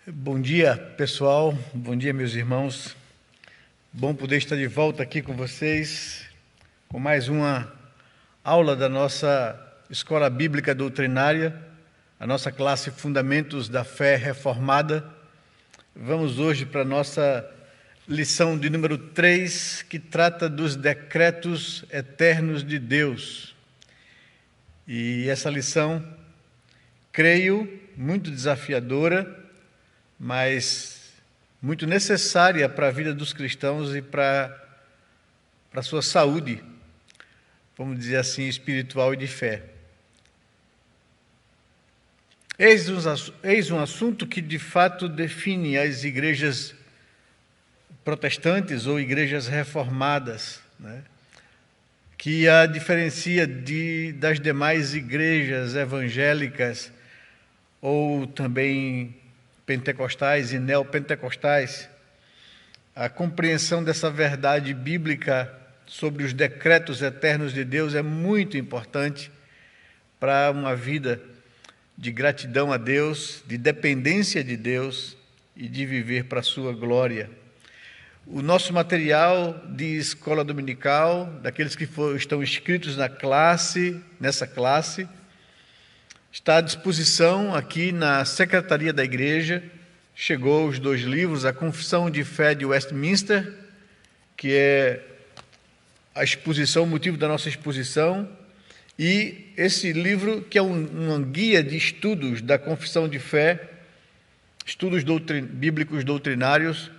Bom dia, pessoal. Bom dia, meus irmãos. Bom poder estar de volta aqui com vocês, com mais uma aula da nossa Escola Bíblica Doutrinária, a nossa classe Fundamentos da Fé Reformada. Vamos hoje para a nossa lição de número 3, que trata dos decretos eternos de Deus. E essa lição, creio, muito desafiadora, mas muito necessária para a vida dos cristãos e para a sua saúde, vamos dizer assim, espiritual e de fé. Eis um assunto que de fato define as igrejas protestantes ou igrejas reformadas, né? Que a diferencia das demais igrejas evangélicas ou também pentecostais e neopentecostais. A compreensão dessa verdade bíblica sobre os decretos eternos de Deus é muito importante para uma vida de gratidão a Deus, de dependência de Deus e de viver para a sua glória. O nosso material de escola dominical, daqueles que estão inscritos nessa classe, está à disposição aqui na secretaria da igreja. Chegou os 2 livros, a Confissão de Fé de Westminster, que é a exposição, o motivo da nossa exposição, e esse livro que é uma guia de estudos da Confissão de Fé, estudos bíblicos doutrinários,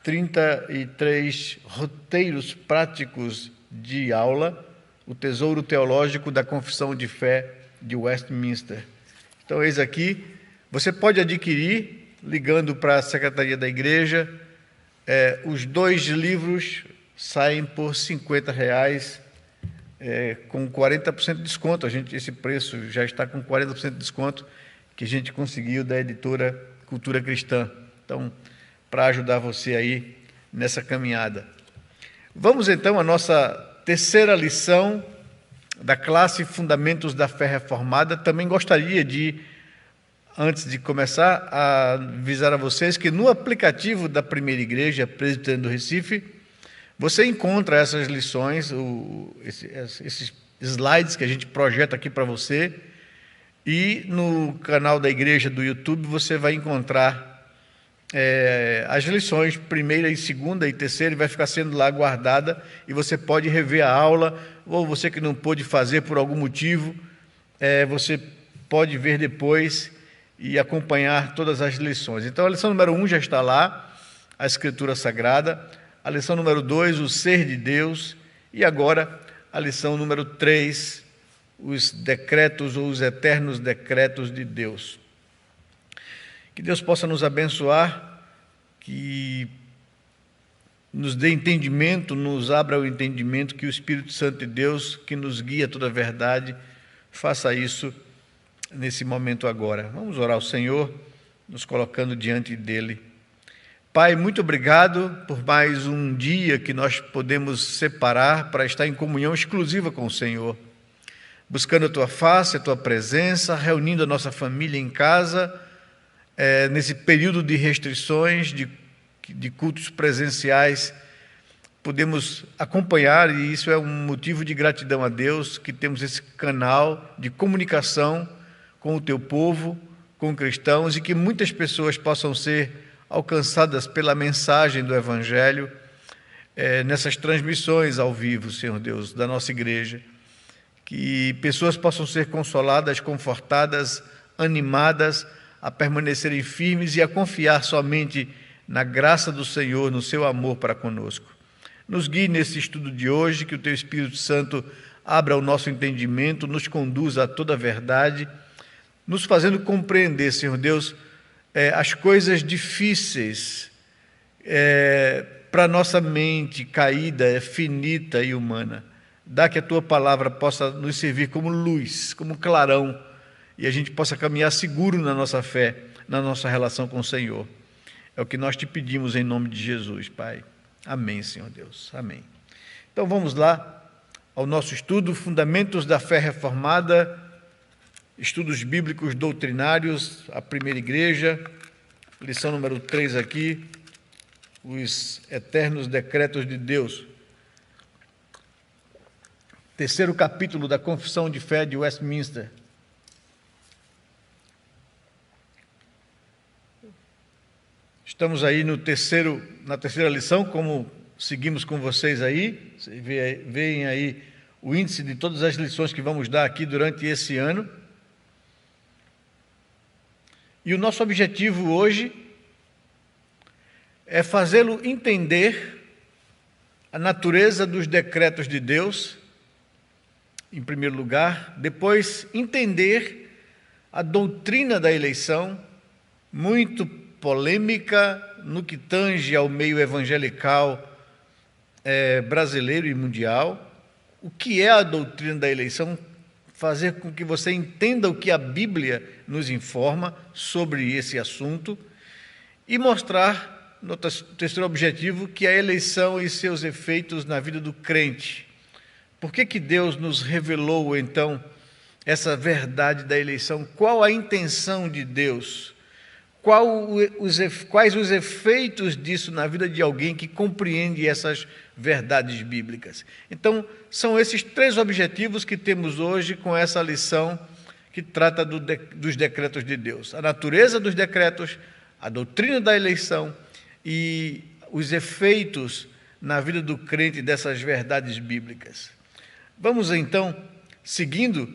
33 roteiros práticos de aula, o tesouro teológico da Confissão de Fé de Westminster. Então, eis aqui, você pode adquirir, ligando para a secretaria da igreja, os 2 livros saem por R$50, com 40% de desconto. Esse preço já está com 40% de desconto, que a gente conseguiu da editora Cultura Cristã. Então, para ajudar você aí nessa caminhada. Vamos então à nossa terceira lição da classe Fundamentos da Fé Reformada. Também gostaria de, antes de começar, a avisar a vocês que no aplicativo da Primeira Igreja Presbiteriana do Recife, você encontra essas lições, esses slides que a gente projeta aqui para você, e no canal da igreja do YouTube você vai encontrar as lições, primeira e segunda e terceira, e vai ficar sendo lá guardada, e você pode rever a aula, ou você que não pôde fazer por algum motivo, você pode ver depois e acompanhar todas as lições. Então, a lição número 1 já está lá, a Escritura Sagrada, a lição número 2, o ser de Deus, e agora a lição número 3, os decretos ou os eternos decretos de Deus. Que Deus possa nos abençoar, que nos dê entendimento, nos abra o entendimento, que o Espírito Santo de Deus, que nos guia a toda a verdade, faça isso nesse momento agora. Vamos orar ao Senhor, nos colocando diante dEle. Pai, muito obrigado por mais um dia que nós podemos separar para estar em comunhão exclusiva com o Senhor, buscando a Tua face, a Tua presença, reunindo a nossa família em casa, nesse período de restrições, de cultos presenciais, podemos acompanhar, e isso é um motivo de gratidão a Deus, que temos esse canal de comunicação com o Teu povo, com cristãos, e que muitas pessoas possam ser alcançadas pela mensagem do Evangelho, nessas transmissões ao vivo, Senhor Deus, da nossa igreja, que pessoas possam ser consoladas, confortadas, animadas, a permanecerem firmes e a confiar somente na graça do Senhor, no seu amor para conosco. Nos guie nesse estudo de hoje, que o Teu Espírito Santo abra o nosso entendimento, nos conduza a toda a verdade, nos fazendo compreender, Senhor Deus, as coisas difíceis para a nossa mente caída, finita e humana. Dá que a Tua palavra possa nos servir como luz, como clarão, e a gente possa caminhar seguro na nossa fé, na nossa relação com o Senhor. É o que nós Te pedimos em nome de Jesus, Pai. Amém, Senhor Deus. Amém. Então vamos lá ao nosso estudo, Fundamentos da Fé Reformada, estudos bíblicos doutrinários, a Primeira Igreja, lição número 3 aqui, os eternos decretos de Deus. Terceiro capítulo da Confissão de Fé de Westminster. Estamos aí na terceira lição, como seguimos com vocês aí. Vocês veem aí o índice de todas as lições que vamos dar aqui durante esse ano. E o nosso objetivo hoje é fazê-lo entender a natureza dos decretos de Deus, em primeiro lugar, depois entender a doutrina da eleição, muito polêmica no que tange ao meio evangelical brasileiro e mundial. O que é a doutrina da eleição? Fazer com que você entenda o que a Bíblia nos informa sobre esse assunto e mostrar, no terceiro objetivo, que a eleição e seus efeitos na vida do crente. Por que Deus nos revelou, então, essa verdade da eleição? Qual a intenção de Deus? Quais os efeitos disso na vida de alguém que compreende essas verdades bíblicas? Então, são esses 3 objetivos que temos hoje com essa lição que trata dos decretos de Deus. A natureza dos decretos, a doutrina da eleição e os efeitos na vida do crente dessas verdades bíblicas. Vamos então, seguindo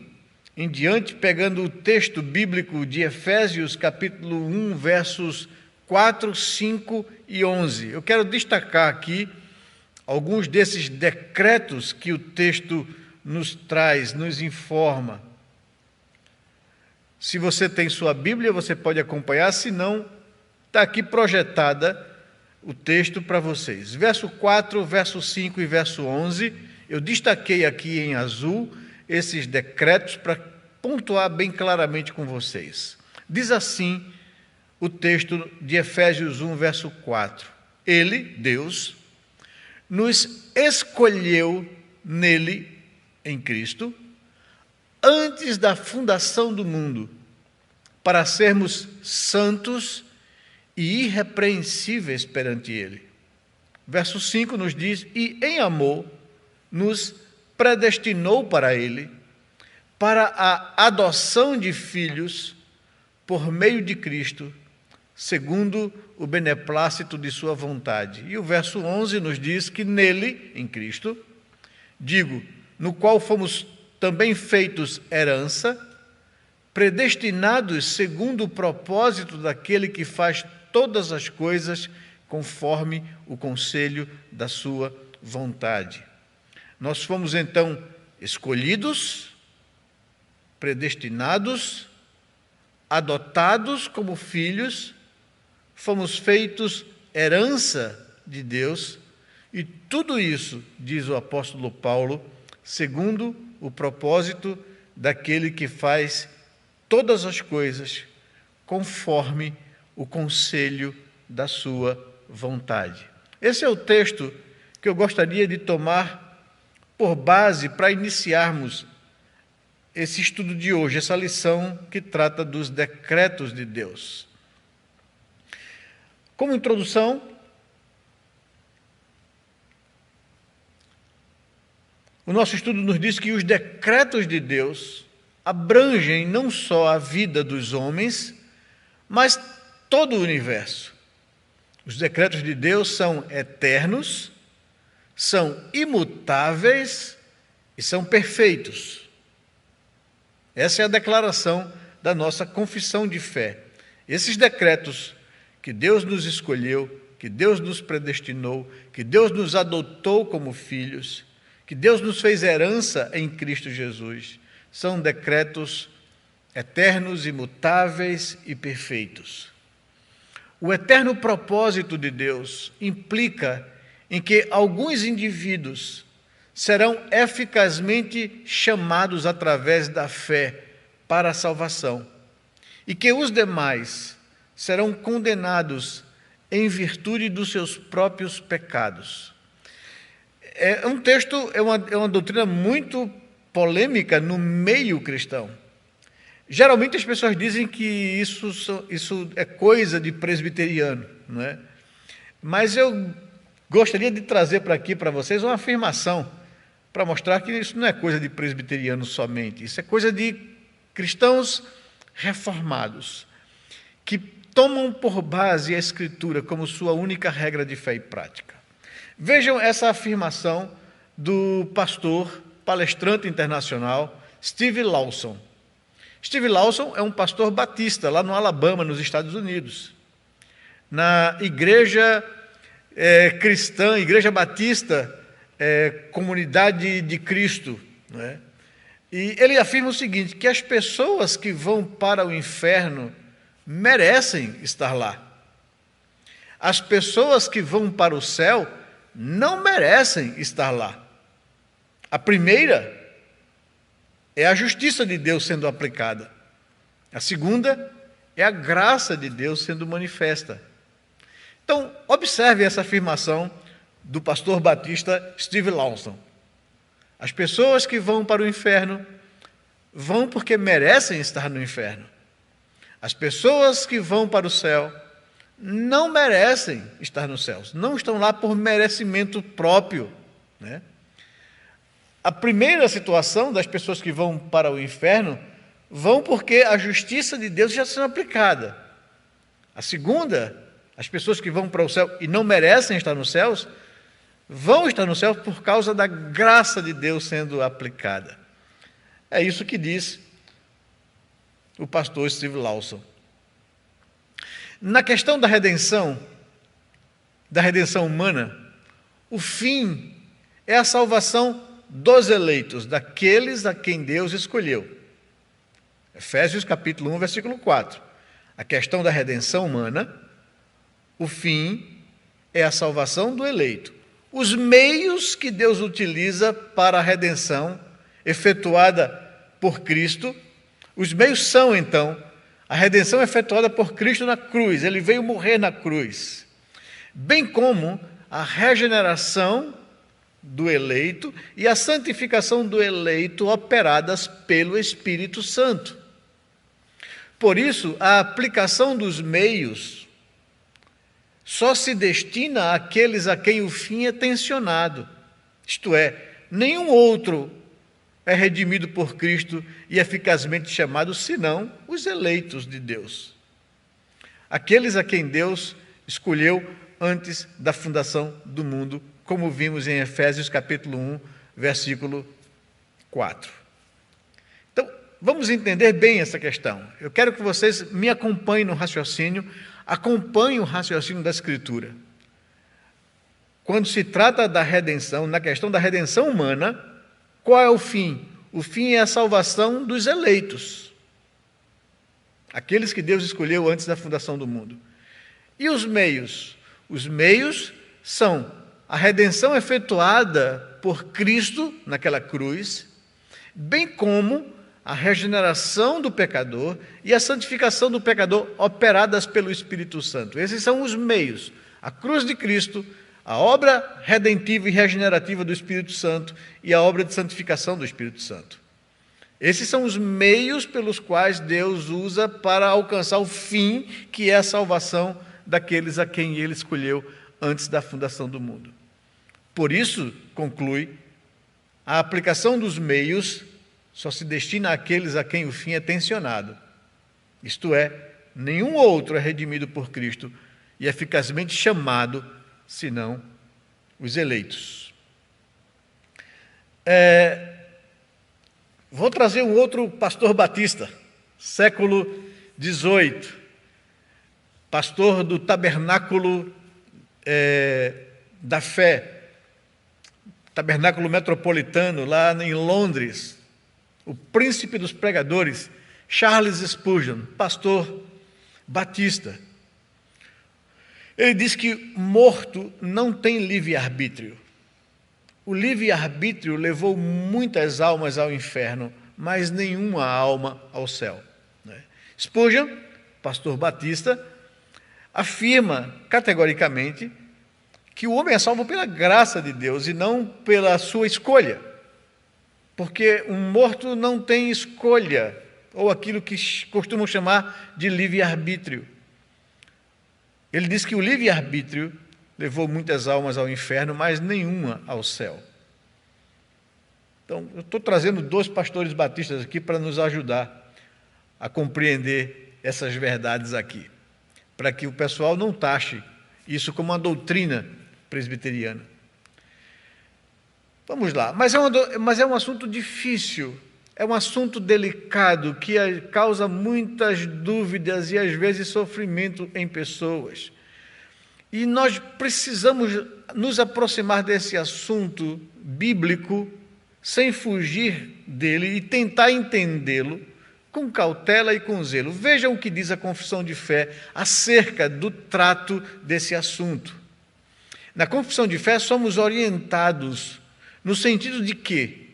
em diante, pegando o texto bíblico de Efésios, capítulo 1, versos 4, 5 e 11. Eu quero destacar aqui alguns desses decretos que o texto nos traz, nos informa. Se você tem sua Bíblia, você pode acompanhar, se não, está aqui projetada o texto para vocês. Verso 4, verso 5 e verso 11, eu destaquei aqui em azul esses decretos para pontuar bem claramente com vocês. Diz assim o texto de Efésios 1, verso 4. Ele, Deus, nos escolheu nele, em Cristo, antes da fundação do mundo, para sermos santos e irrepreensíveis perante ele. Verso 5 nos diz: e em amor nos predestinou para ele, para a adoção de filhos por meio de Cristo, segundo o beneplácito de sua vontade. E o verso 11 nos diz que nele, em Cristo, digo, no qual fomos também feitos herança, predestinados segundo o propósito daquele que faz todas as coisas conforme o conselho da sua vontade. Nós fomos então escolhidos, predestinados, adotados como filhos, fomos feitos herança de Deus, e tudo isso, diz o apóstolo Paulo, segundo o propósito daquele que faz todas as coisas conforme o conselho da sua vontade. Esse é o texto que eu gostaria de tomar por base para iniciarmos esse estudo de hoje, essa lição que trata dos decretos de Deus. Como introdução, o nosso estudo nos diz que os decretos de Deus abrangem não só a vida dos homens, mas todo o universo. Os decretos de Deus são eternos, são imutáveis e são perfeitos. Essa é a declaração da nossa confissão de fé. Esses decretos que Deus nos escolheu, que Deus nos predestinou, que Deus nos adotou como filhos, que Deus nos fez herança em Cristo Jesus, são decretos eternos, imutáveis e perfeitos. O eterno propósito de Deus implica em que alguns indivíduos serão eficazmente chamados através da fé para a salvação e que os demais serão condenados em virtude dos seus próprios pecados. É um texto, é uma doutrina muito polêmica no meio cristão. Geralmente as pessoas dizem que isso é coisa de presbiteriano, não é? Mas eu gostaria de trazer para aqui para vocês uma afirmação para mostrar que isso não é coisa de presbiteriano somente, isso é coisa de cristãos reformados, que tomam por base a Escritura como sua única regra de fé e prática. Vejam essa afirmação do pastor, palestrante internacional, Steve Lawson. Steve Lawson é um pastor batista lá no Alabama, nos Estados Unidos. Na igreja cristã, Igreja Batista, Comunidade de Cristo, não é? E ele afirma o seguinte, que as pessoas que vão para o inferno merecem estar lá. As pessoas que vão para o céu não merecem estar lá. A primeira é a justiça de Deus sendo aplicada. A segunda é a graça de Deus sendo manifesta. Então, observe essa afirmação do pastor batista Steve Lawson. As pessoas que vão para o inferno vão porque merecem estar no inferno. As pessoas que vão para o céu não merecem estar nos céus, não estão lá por merecimento próprio, né? A primeira situação das pessoas que vão para o inferno vão porque a justiça de Deus já está sendo aplicada. A segunda, as pessoas que vão para o céu e não merecem estar nos céus, vão estar no céu por causa da graça de Deus sendo aplicada. É isso que diz o pastor Steve Lawson. Na questão da redenção humana, o fim é a salvação dos eleitos, daqueles a quem Deus escolheu. Efésios capítulo 1, versículo 4. A questão da redenção humana, o fim é a salvação do eleito. Os meios que Deus utiliza para a redenção efetuada por Cristo, os meios são, então, a redenção efetuada por Cristo na cruz, ele veio morrer na cruz, bem como a regeneração do eleito e a santificação do eleito operadas pelo Espírito Santo. Por isso, a aplicação dos meios só se destina àqueles a quem o fim é tensionado. Isto é, nenhum outro é redimido por Cristo e eficazmente chamado, senão os eleitos de Deus. Aqueles a quem Deus escolheu antes da fundação do mundo, como vimos em Efésios capítulo 1, versículo 4. Então, vamos entender bem essa questão. Eu quero que vocês me acompanhem no raciocínio, acompanhem o raciocínio da Escritura. Quando se trata da redenção, na questão da redenção humana, qual é o fim? O fim é a salvação dos eleitos, aqueles que Deus escolheu antes da fundação do mundo. E os meios? Os meios são a redenção efetuada por Cristo naquela cruz, bem como a regeneração do pecador e a santificação do pecador operadas pelo Espírito Santo. Esses são os meios. A cruz de Cristo, a obra redentiva e regenerativa do Espírito Santo e a obra de santificação do Espírito Santo. Esses são os meios pelos quais Deus usa para alcançar o fim, que é a salvação daqueles a quem Ele escolheu antes da fundação do mundo. Por isso, conclui, a aplicação dos meios só se destina àqueles a quem o fim é tensionado. Isto é, nenhum outro é redimido por Cristo e eficazmente chamado, senão os eleitos. Vou trazer um outro pastor batista, século XVIII, pastor do Tabernáculo da Fé, Tabernáculo Metropolitano, lá em Londres, o príncipe dos pregadores, Charles Spurgeon, pastor batista. Ele diz que morto não tem livre-arbítrio. O livre-arbítrio levou muitas almas ao inferno, mas nenhuma alma ao céu. Spurgeon, pastor batista, afirma categoricamente que o homem é salvo pela graça de Deus e não pela sua escolha. Porque um morto não tem escolha, ou aquilo que costumam chamar de livre-arbítrio. Ele diz que o livre-arbítrio levou muitas almas ao inferno, mas nenhuma ao céu. Então, eu estou trazendo 2 pastores batistas aqui para nos ajudar a compreender essas verdades aqui, para que o pessoal não taxe isso como uma doutrina presbiteriana. Vamos lá, mas é um assunto difícil, é um assunto delicado que causa muitas dúvidas e às vezes sofrimento em pessoas. E nós precisamos nos aproximar desse assunto bíblico sem fugir dele e tentar entendê-lo com cautela e com zelo. Vejam o que diz a Confissão de Fé acerca do trato desse assunto. Na Confissão de Fé somos orientados no sentido de que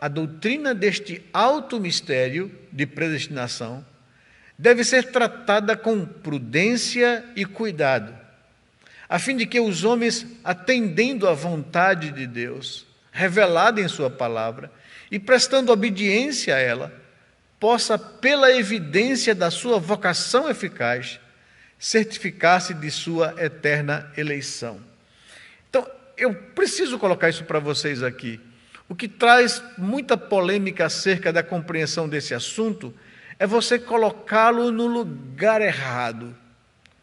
a doutrina deste alto mistério de predestinação deve ser tratada com prudência e cuidado, a fim de que os homens, atendendo à vontade de Deus, revelada em sua palavra, e prestando obediência a ela, possa, pela evidência da sua vocação eficaz, certificar-se de sua eterna eleição. Então, eu preciso colocar isso para vocês aqui. O que traz muita polêmica acerca da compreensão desse assunto é você colocá-lo no lugar errado,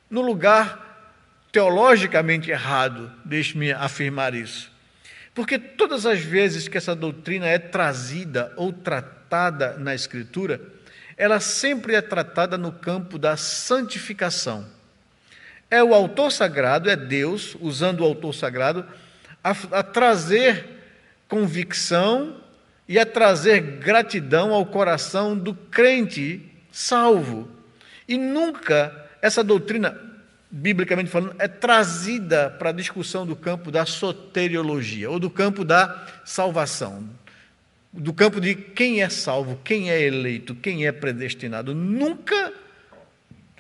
no lugar teologicamente errado, deixe-me afirmar isso. Porque todas as vezes que essa doutrina é trazida ou tratada na Escritura, ela sempre é tratada no campo da santificação. É o autor sagrado, é Deus, usando o autor sagrado, a trazer convicção e a trazer gratidão ao coração do crente salvo. E nunca essa doutrina, biblicamente falando, é trazida para a discussão do campo da soteriologia, ou do campo da salvação, do campo de quem é salvo, quem é eleito, quem é predestinado. Nunca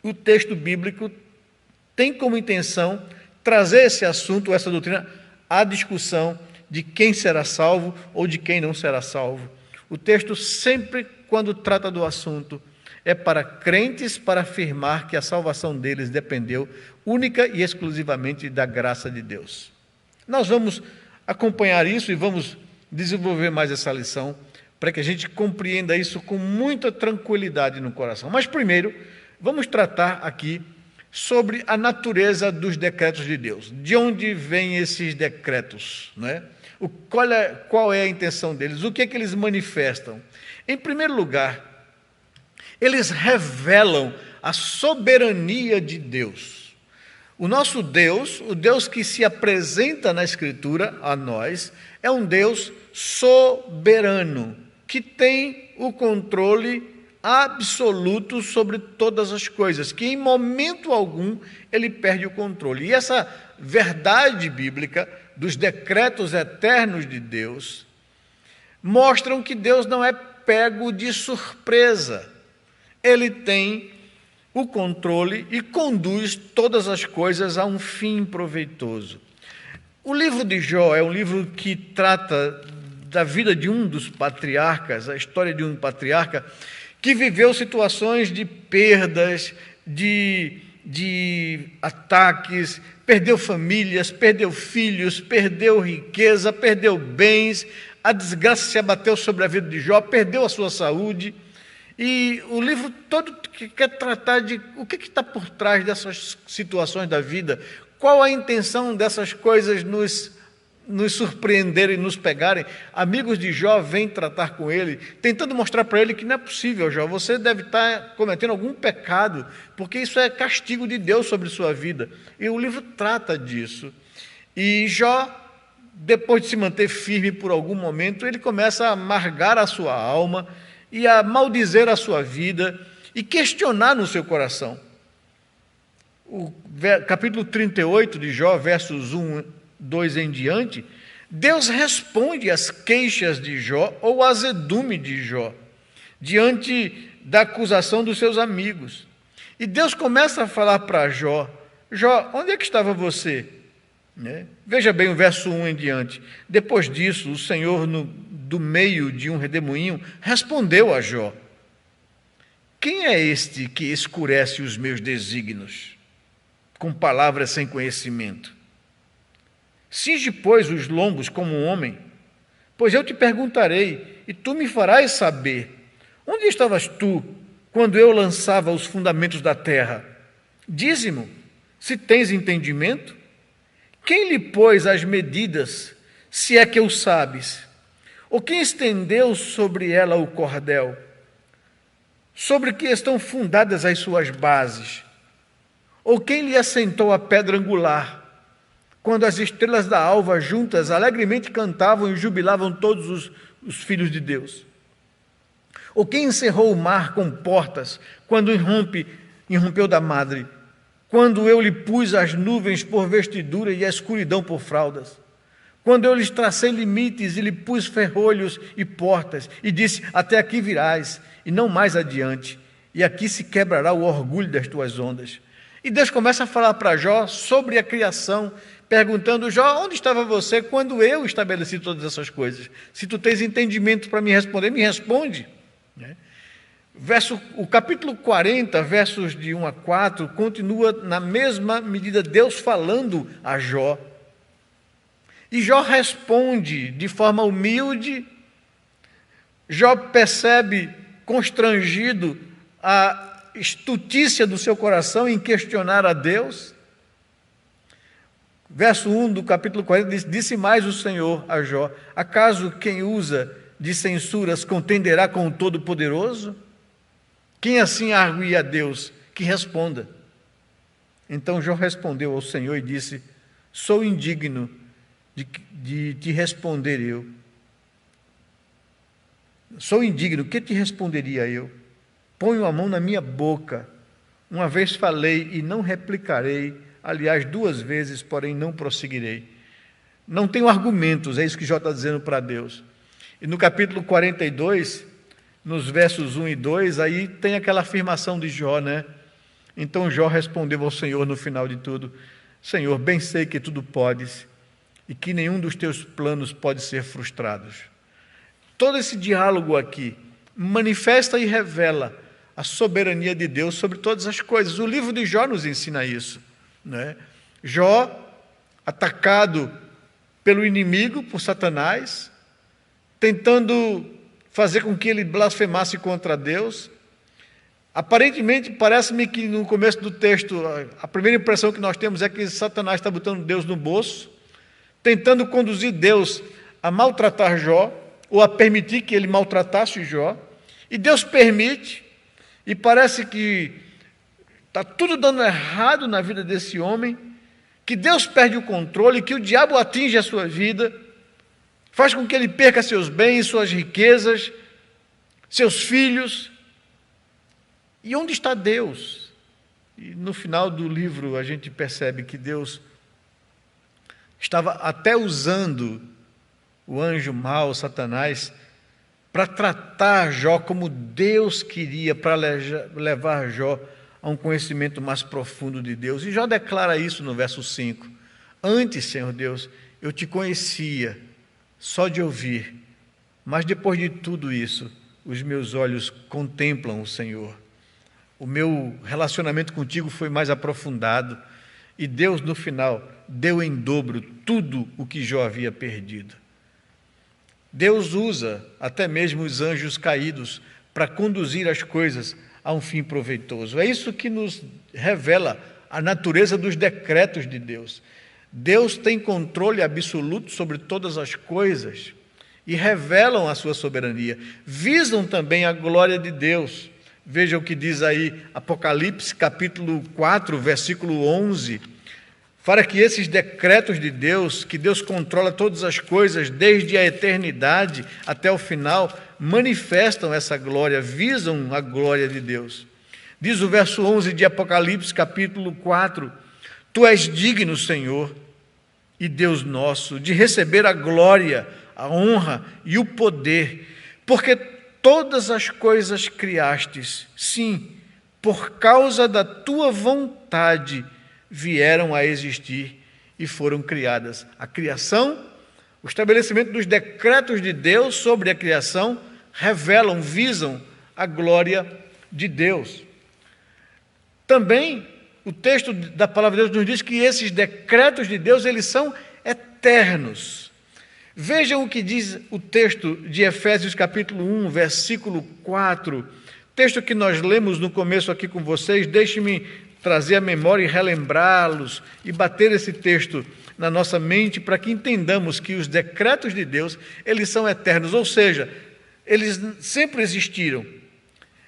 o texto bíblico tem como intenção trazer esse assunto, essa doutrina, à discussão de quem será salvo ou de quem não será salvo. O texto sempre, quando trata do assunto, é para crentes, para afirmar que a salvação deles dependeu única e exclusivamente da graça de Deus. Nós vamos acompanhar isso e vamos desenvolver mais essa lição para que a gente compreenda isso com muita tranquilidade no coração. Mas primeiro, vamos tratar aqui sobre a natureza dos decretos de Deus. De onde vêm esses decretos, né? Qual é a intenção deles? O que é que eles manifestam? Em primeiro lugar, eles revelam a soberania de Deus. O nosso Deus, o Deus que se apresenta na Escritura a nós, é um Deus soberano, que tem o controle absoluto sobre todas as coisas, que em momento algum ele perde o controle. E essa verdade bíblica dos decretos eternos de Deus mostram que Deus não é pego de surpresa. Ele tem o controle e conduz todas as coisas a um fim proveitoso. O livro de Jó é um livro que trata da vida de um dos patriarcas, a história de um patriarca que viveu situações de perdas, de ataques, perdeu famílias, perdeu filhos, perdeu riqueza, perdeu bens, a desgraça se abateu sobre a vida de Jó, perdeu a sua saúde. E o livro todo quer tratar de o que está por trás dessas situações da vida, qual a intenção dessas coisas nos surpreenderem e nos pegarem. Amigos de Jó vêm tratar com ele, tentando mostrar para ele que não é possível, Jó, você deve estar cometendo algum pecado, porque isso é castigo de Deus sobre sua vida. E o livro trata disso. E Jó, depois de se manter firme por algum momento, ele começa a amargar a sua alma e a maldizer a sua vida e questionar no seu coração. O capítulo 38 de Jó, versos 1, 2 em diante, Deus responde às queixas de Jó ou ao azedume de Jó, diante da acusação dos seus amigos. E Deus começa a falar para Jó: Jó, onde é que estava você? Veja bem o verso 1 em diante. Depois disso, o Senhor, do meio de um redemoinho, respondeu a Jó: quem é este que escurece os meus desígnios com palavras sem conhecimento? Cinge, pois, os lombos como um homem, pois eu te perguntarei, e tu me farás saber. Onde estavas tu, quando eu lançava os fundamentos da terra? Dize-mo, se tens entendimento? Quem lhe pôs as medidas, se é que o sabes? Ou quem estendeu sobre ela o cordel? Sobre que estão fundadas as suas bases? Ou quem lhe assentou a pedra angular? Quando as estrelas da alva juntas alegremente cantavam e jubilavam todos os filhos de Deus? Ou quem encerrou o mar com portas, quando irrompeu da madre? Quando eu lhe pus as nuvens por vestidura e a escuridão por fraldas? Quando eu lhes tracei limites e lhe pus ferrolhos e portas, e disse, até aqui virás, e não mais adiante, e aqui se quebrará o orgulho das tuas ondas. E Deus começa a falar para Jó sobre a criação, perguntando, Jó, onde estava você quando eu estabeleci todas essas coisas? Se tu tens entendimento para me responder, me responde. O capítulo 40, versos de 1 a 4, continua na mesma medida Deus falando a Jó. E Jó responde de forma humilde. Jó percebe constrangido a estutícia do seu coração em questionar a Deus. Verso 1 do capítulo 40 diz, disse mais o Senhor a Jó, acaso quem usa de censuras contenderá com o Todo-Poderoso? Quem assim argue a Deus, que responda. Então Jó respondeu ao Senhor e disse, sou indigno de te responder eu. Sou indigno, que te responderia eu? Ponho a mão na minha boca. Uma vez falei e não replicarei, aliás, 2 vezes, porém não prosseguirei. Não tenho argumentos, é isso que Jó está dizendo para Deus. E no capítulo 42, nos versos 1 e 2, aí tem aquela afirmação de Jó, né? Então Jó respondeu ao Senhor no final de tudo, Senhor, bem sei que tudo podes e que nenhum dos teus planos pode ser frustrado. Todo esse diálogo aqui manifesta e revela a soberania de Deus sobre todas as coisas. O livro de Jó nos ensina isso, né? Jó, atacado pelo inimigo, por Satanás, tentando fazer com que ele blasfemasse contra Deus. Aparentemente, parece-me que no começo do texto, a primeira impressão que nós temos é que Satanás está botando Deus no bolso, tentando conduzir Deus a maltratar Jó, ou a permitir que ele maltratasse Jó, e Deus permite, e parece que está tudo dando errado na vida desse homem, que Deus perde o controle, que o diabo atinge a sua vida, faz com que ele perca seus bens, suas riquezas, seus filhos. E onde está Deus? E no final do livro a gente percebe que Deus estava até usando o anjo mau, Satanás, para tratar Jó como Deus queria, para levar Jó a um conhecimento mais profundo de Deus. E Jó declara isso no verso 5. Antes, Senhor Deus, eu te conhecia só de ouvir, mas depois de tudo isso, os meus olhos contemplam o Senhor. O meu relacionamento contigo foi mais aprofundado e Deus, no final, deu em dobro tudo o que Jó havia perdido. Deus usa até mesmo os anjos caídos para conduzir as coisas a um fim proveitoso. É isso que nos revela a natureza dos decretos de Deus. Deus tem controle absoluto sobre todas as coisas e revelam a sua soberania. Visam também a glória de Deus. Veja o que diz aí Apocalipse, capítulo 4, versículo 11. Para que esses decretos de Deus, que Deus controla todas as coisas desde a eternidade até o final, manifestam essa glória, visam a glória de Deus. Diz o verso 11 de Apocalipse, capítulo 4, Tu és digno, Senhor, e Deus nosso, de receber a glória, a honra e o poder, porque todas as coisas criastes, sim, por causa da Tua vontade, vieram a existir e foram criadas. A criação, o estabelecimento dos decretos de Deus sobre a criação, revelam, visam a glória, de Deus. Também o texto da palavra de Deus nos diz que esses decretos de Deus, eles são eternos. Vejam o que diz o texto de Efésios capítulo 1, versículo 4, texto que nós lemos no começo aqui com vocês. Deixe-me trazer a memória e relembrá-los e bater esse texto na nossa mente para que entendamos que os decretos de Deus, eles são eternos, ou seja, eles sempre existiram.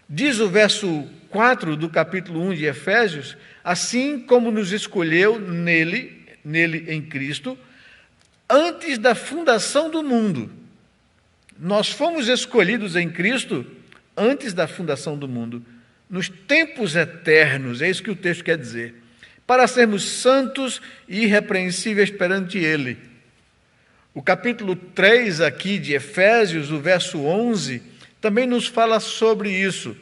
Diz o verso 4 do capítulo 1 de Efésios: assim como nos escolheu nele em Cristo, antes da fundação do mundo. Nós fomos escolhidos em Cristo antes da fundação do mundo, nos tempos eternos, é isso que o texto quer dizer, para sermos santos e irrepreensíveis perante Ele. O capítulo 3 aqui de Efésios, o verso 11, também nos fala sobre isso.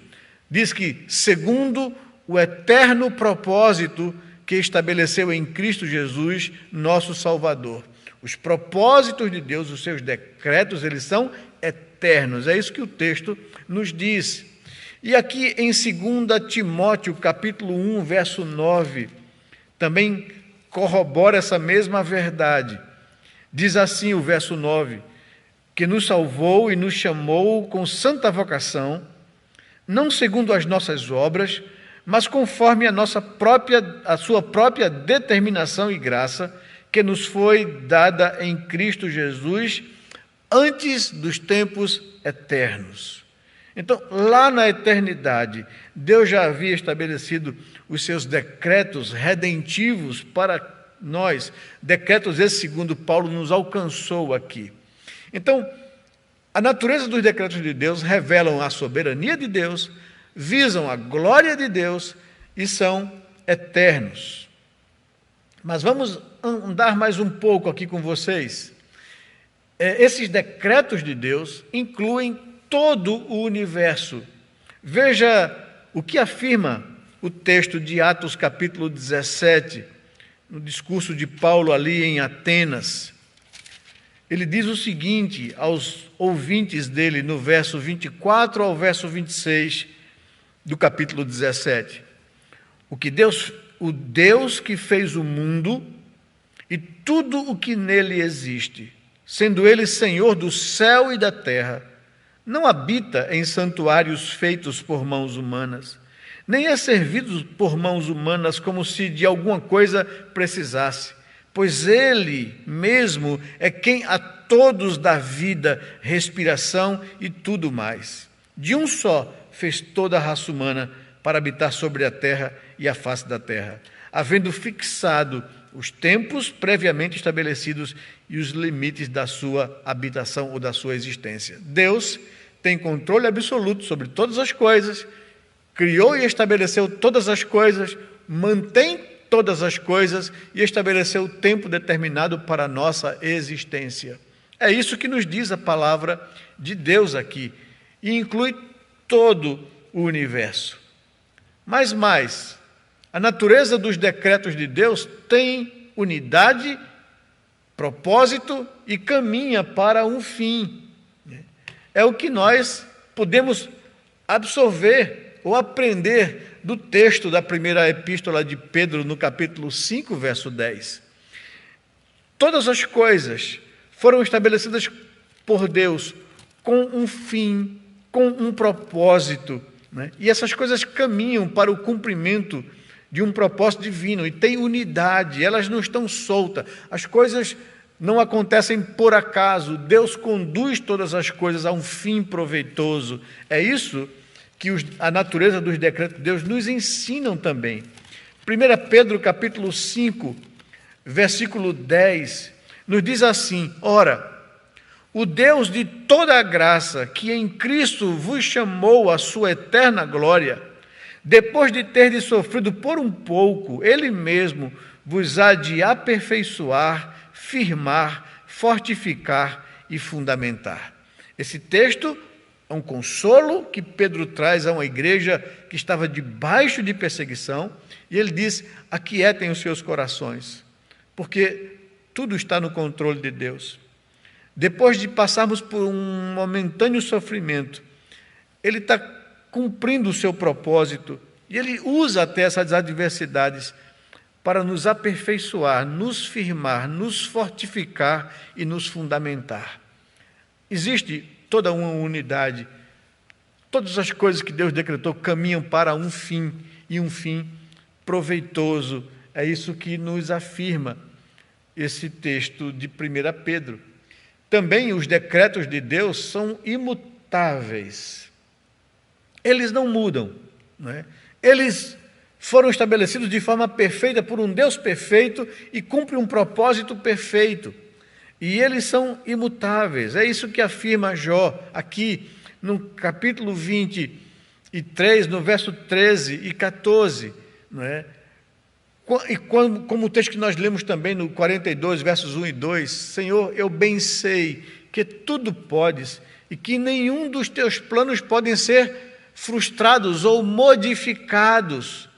Diz que, segundo o eterno propósito que estabeleceu em Cristo Jesus, nosso Salvador. Os propósitos de Deus, os seus decretos, eles são eternos. É isso que o texto nos diz. E aqui em 2 Timóteo, capítulo 1, verso 9, também corrobora essa mesma verdade. Diz assim o verso 9, que nos salvou e nos chamou com santa vocação, não segundo as nossas obras, mas conforme a sua própria determinação e graça, que nos foi dada em Cristo Jesus antes dos tempos eternos. Então, lá na eternidade, Deus já havia estabelecido os seus decretos redentivos para nós. Decretos esses, segundo Paulo, nos alcançou aqui. Então, a natureza dos decretos de Deus revelam a soberania de Deus, visam a glória de Deus e são eternos. Mas vamos andar mais um pouco aqui com vocês. Esses decretos de Deus incluem todo o universo. Veja o que afirma o texto de Atos capítulo 17, no discurso de Paulo ali em Atenas. Ele diz o seguinte aos ouvintes dele, no verso 24 ao verso 26 do capítulo 17. O Deus que fez o mundo e tudo o que nele existe, sendo ele Senhor do céu e da terra, não habita em santuários feitos por mãos humanas, nem é servido por mãos humanas como se de alguma coisa precisasse, pois ele mesmo é quem a todos dá vida, respiração e tudo mais. De um só fez toda a raça humana para habitar sobre a terra e a face da terra, havendo fixado os tempos previamente estabelecidos e os limites da sua habitação ou da sua existência. Deus tem controle absoluto sobre todas as coisas, criou e estabeleceu todas as coisas, mantém todas as coisas e estabeleceu o tempo determinado para a nossa existência. É isso que nos diz a palavra de Deus aqui, e inclui todo o universo. Mas mais, a natureza dos decretos de Deus tem unidade, propósito e caminha para um fim. É o que nós podemos absorver ou aprender do texto da primeira epístola de Pedro, no capítulo 5, verso 10. Todas as coisas foram estabelecidas por Deus com um fim, com um propósito, né? E essas coisas caminham para o cumprimento de um propósito divino e tem unidade, elas não estão soltas. As coisas não acontecem por acaso, Deus conduz todas as coisas a um fim proveitoso. É isso que a natureza dos decretos de Deus nos ensinam também. 1 Pedro capítulo 5, versículo 10, nos diz assim: ora, o Deus de toda a graça, que em Cristo vos chamou à sua eterna glória, depois de terdes sofrido por um pouco, Ele mesmo vos há de aperfeiçoar, firmar, fortificar e fundamentar. Esse texto é um consolo que Pedro traz a uma igreja que estava debaixo de perseguição, e ele diz: aquietem os seus corações, porque tudo está no controle de Deus. Depois de passarmos por um momentâneo sofrimento, Ele está cumprindo o seu propósito, e Ele usa até essas adversidades para nos aperfeiçoar, nos firmar, nos fortificar e nos fundamentar. Existe toda uma unidade. Todas as coisas que Deus decretou caminham para um fim, e um fim proveitoso. É isso que nos afirma esse texto de 1 Pedro. Também os decretos de Deus são imutáveis. Eles não mudam, não é? Eles foram estabelecidos de forma perfeita por um Deus perfeito e cumprem um propósito perfeito. E eles são imutáveis. É isso que afirma Jó aqui no capítulo 23, no verso 13 e 14, não é? E como o texto que nós lemos também no 42, versos 1 e 2, Senhor, eu bem sei que tudo podes e que nenhum dos teus planos podem ser frustrados ou modificados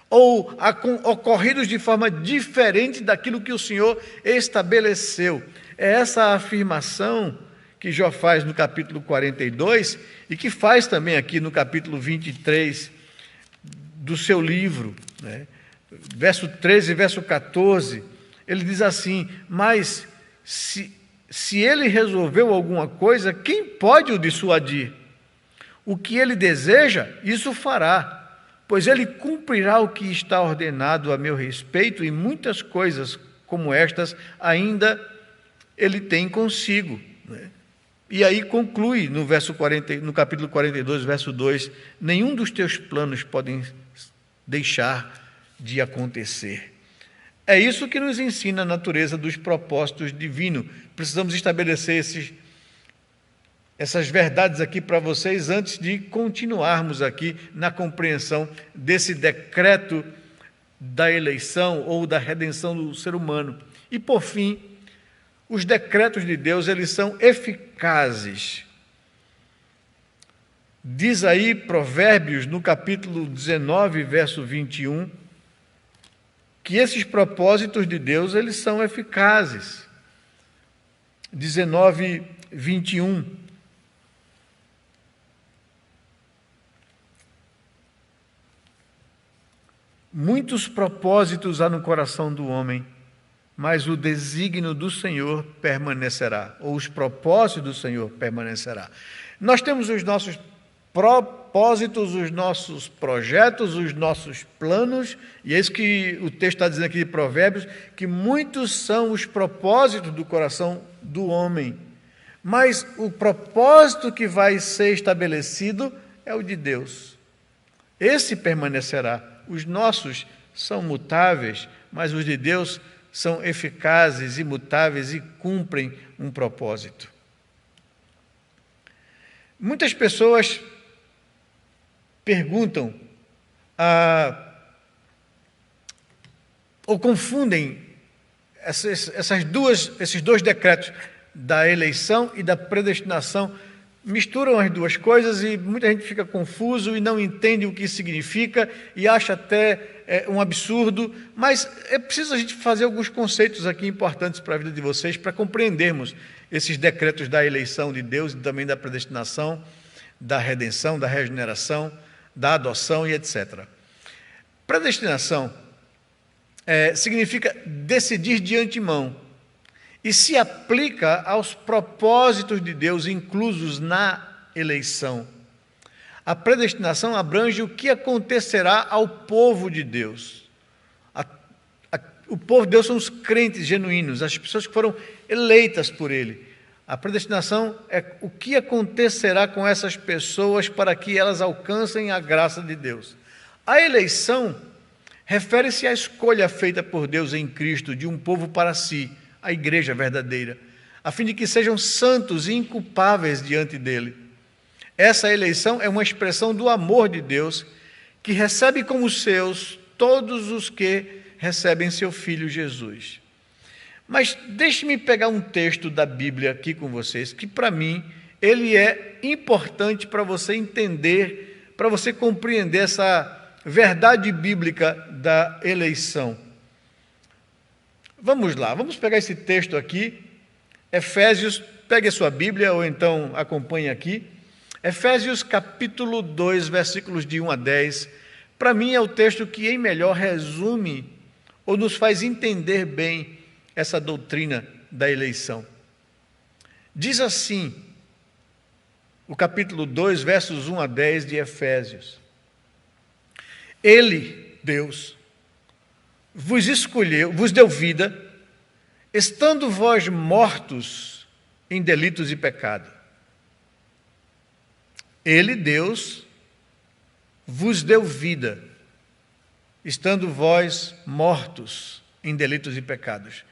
ou ocorridos de forma diferente daquilo que o Senhor estabeleceu. É essa afirmação que Jó faz no capítulo 42 e que faz também aqui no capítulo 23 do seu livro, né? Verso 13 e verso 14, ele diz assim: mas se ele resolveu alguma coisa, quem pode o dissuadir? O que ele deseja, isso fará, pois ele cumprirá o que está ordenado a meu respeito, e muitas coisas como estas ainda ele tem consigo, né? E aí conclui no capítulo 42, verso 2, nenhum dos teus planos podem deixar de acontecer. É isso que nos ensina a natureza dos propósitos divinos. Precisamos estabelecer essas verdades aqui para vocês antes de continuarmos aqui na compreensão desse decreto da eleição ou da redenção do ser humano. E por fim, os decretos de Deus, eles são eficazes. Diz aí Provérbios, no capítulo 19, verso 21, que esses propósitos de Deus, eles são eficazes. 19, 21. Muitos propósitos há no coração do homem, mas o desígnio do Senhor permanecerá, ou os propósitos do Senhor permanecerá. Nós temos os nossos propósitos, os nossos projetos, os nossos planos, e é isso que o texto está dizendo aqui de Provérbios, que muitos são os propósitos do coração do homem, mas o propósito que vai ser estabelecido é o de Deus. Esse permanecerá. Os nossos são mutáveis, mas os de Deus são eficazes, imutáveis e cumprem um propósito. Muitas pessoas perguntam ou confundem esses dois decretos da eleição e da predestinação, misturam as duas coisas e muita gente fica confuso e não entende o que isso significa e acha até um absurdo, mas é preciso a gente fazer alguns conceitos aqui importantes para a vida de vocês, para compreendermos esses decretos da eleição de Deus e também da predestinação, da redenção, da regeneração, da adoção e etc. Predestinação significa decidir de antemão e se aplica aos propósitos de Deus inclusos na eleição. A predestinação abrange o que acontecerá ao povo de Deus. O povo de Deus são os crentes genuínos, as pessoas que foram eleitas por Ele. A predestinação é o que acontecerá com essas pessoas para que elas alcancem a graça de Deus. A eleição refere-se à escolha feita por Deus em Cristo de um povo para si, a igreja verdadeira, a fim de que sejam santos e inculpáveis diante dele. Essa eleição é uma expressão do amor de Deus, que recebe como seus todos os que recebem seu Filho Jesus. Mas deixe-me pegar um texto da Bíblia aqui com vocês, que para mim ele é importante para você entender, para você compreender essa verdade bíblica da eleição. Vamos lá, vamos pegar esse texto aqui, Efésios, pegue a sua Bíblia ou então acompanhe aqui, Efésios capítulo 2, versículos de 1 a 10, para mim é o texto que em melhor resume ou nos faz entender bem essa doutrina da eleição. Diz assim, o capítulo 2, versos 1 a 10 de Efésios: Ele, Deus, vos escolheu, vos deu vida, estando vós mortos em delitos e pecado. Ele, Deus, vos deu vida, estando vós mortos em delitos e pecados,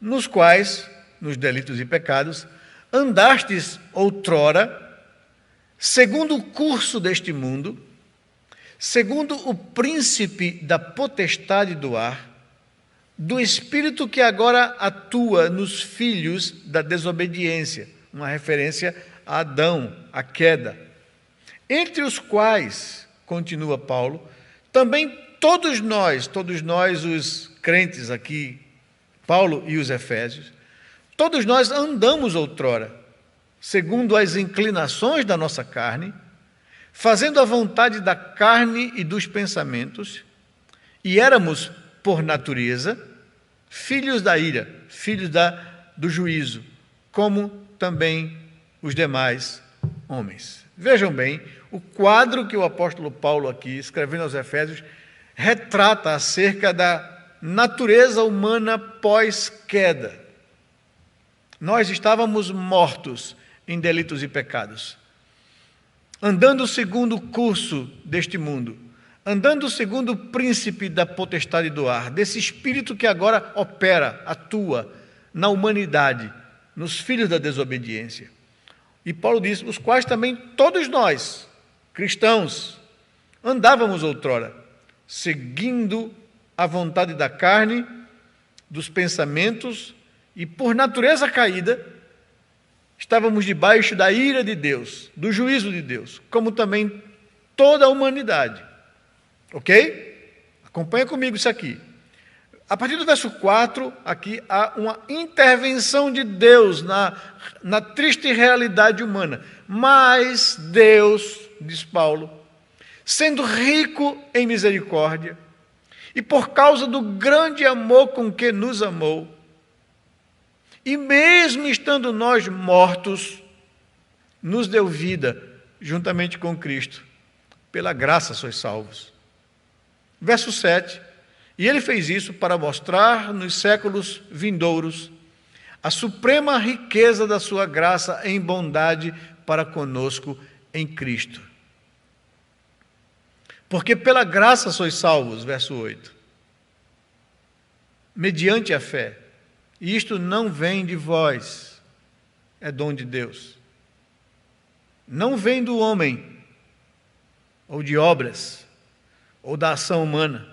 nos quais, nos delitos e pecados, andastes outrora, segundo o curso deste mundo, segundo o príncipe da potestade do ar, do espírito que agora atua nos filhos da desobediência, uma referência a Adão, a queda, entre os quais, continua Paulo, também todos nós os crentes aqui, Paulo e os Efésios, todos nós andamos outrora, segundo as inclinações da nossa carne, fazendo a vontade da carne e dos pensamentos, e éramos, por natureza, filhos da ira, filhos do juízo, como também os demais homens. Vejam bem, o quadro que o apóstolo Paulo aqui, escrevendo aos Efésios, retrata acerca da natureza humana pós-queda. Nós estávamos mortos em delitos e pecados, andando segundo o curso deste mundo, andando segundo o príncipe da potestade do ar, desse espírito que agora opera, atua na humanidade, nos filhos da desobediência. E Paulo diz, os quais também todos nós, cristãos, andávamos outrora, seguindo a vontade da carne, dos pensamentos, e por natureza caída, estávamos debaixo da ira de Deus, do juízo de Deus, como também toda a humanidade. Ok? Acompanha comigo isso aqui. A partir do verso 4, aqui há uma intervenção de Deus na triste realidade humana. Mas Deus, diz Paulo, sendo rico em misericórdia, e por causa do grande amor com que nos amou, e mesmo estando nós mortos, nos deu vida juntamente com Cristo. Pela graça sois salvos. Verso 7. E ele fez isso para mostrar nos séculos vindouros a suprema riqueza da sua graça em bondade para conosco em Cristo. Porque pela graça sois salvos, verso 8, mediante a fé. E isto não vem de vós, é dom de Deus. Não vem do homem, ou de obras, ou da ação humana,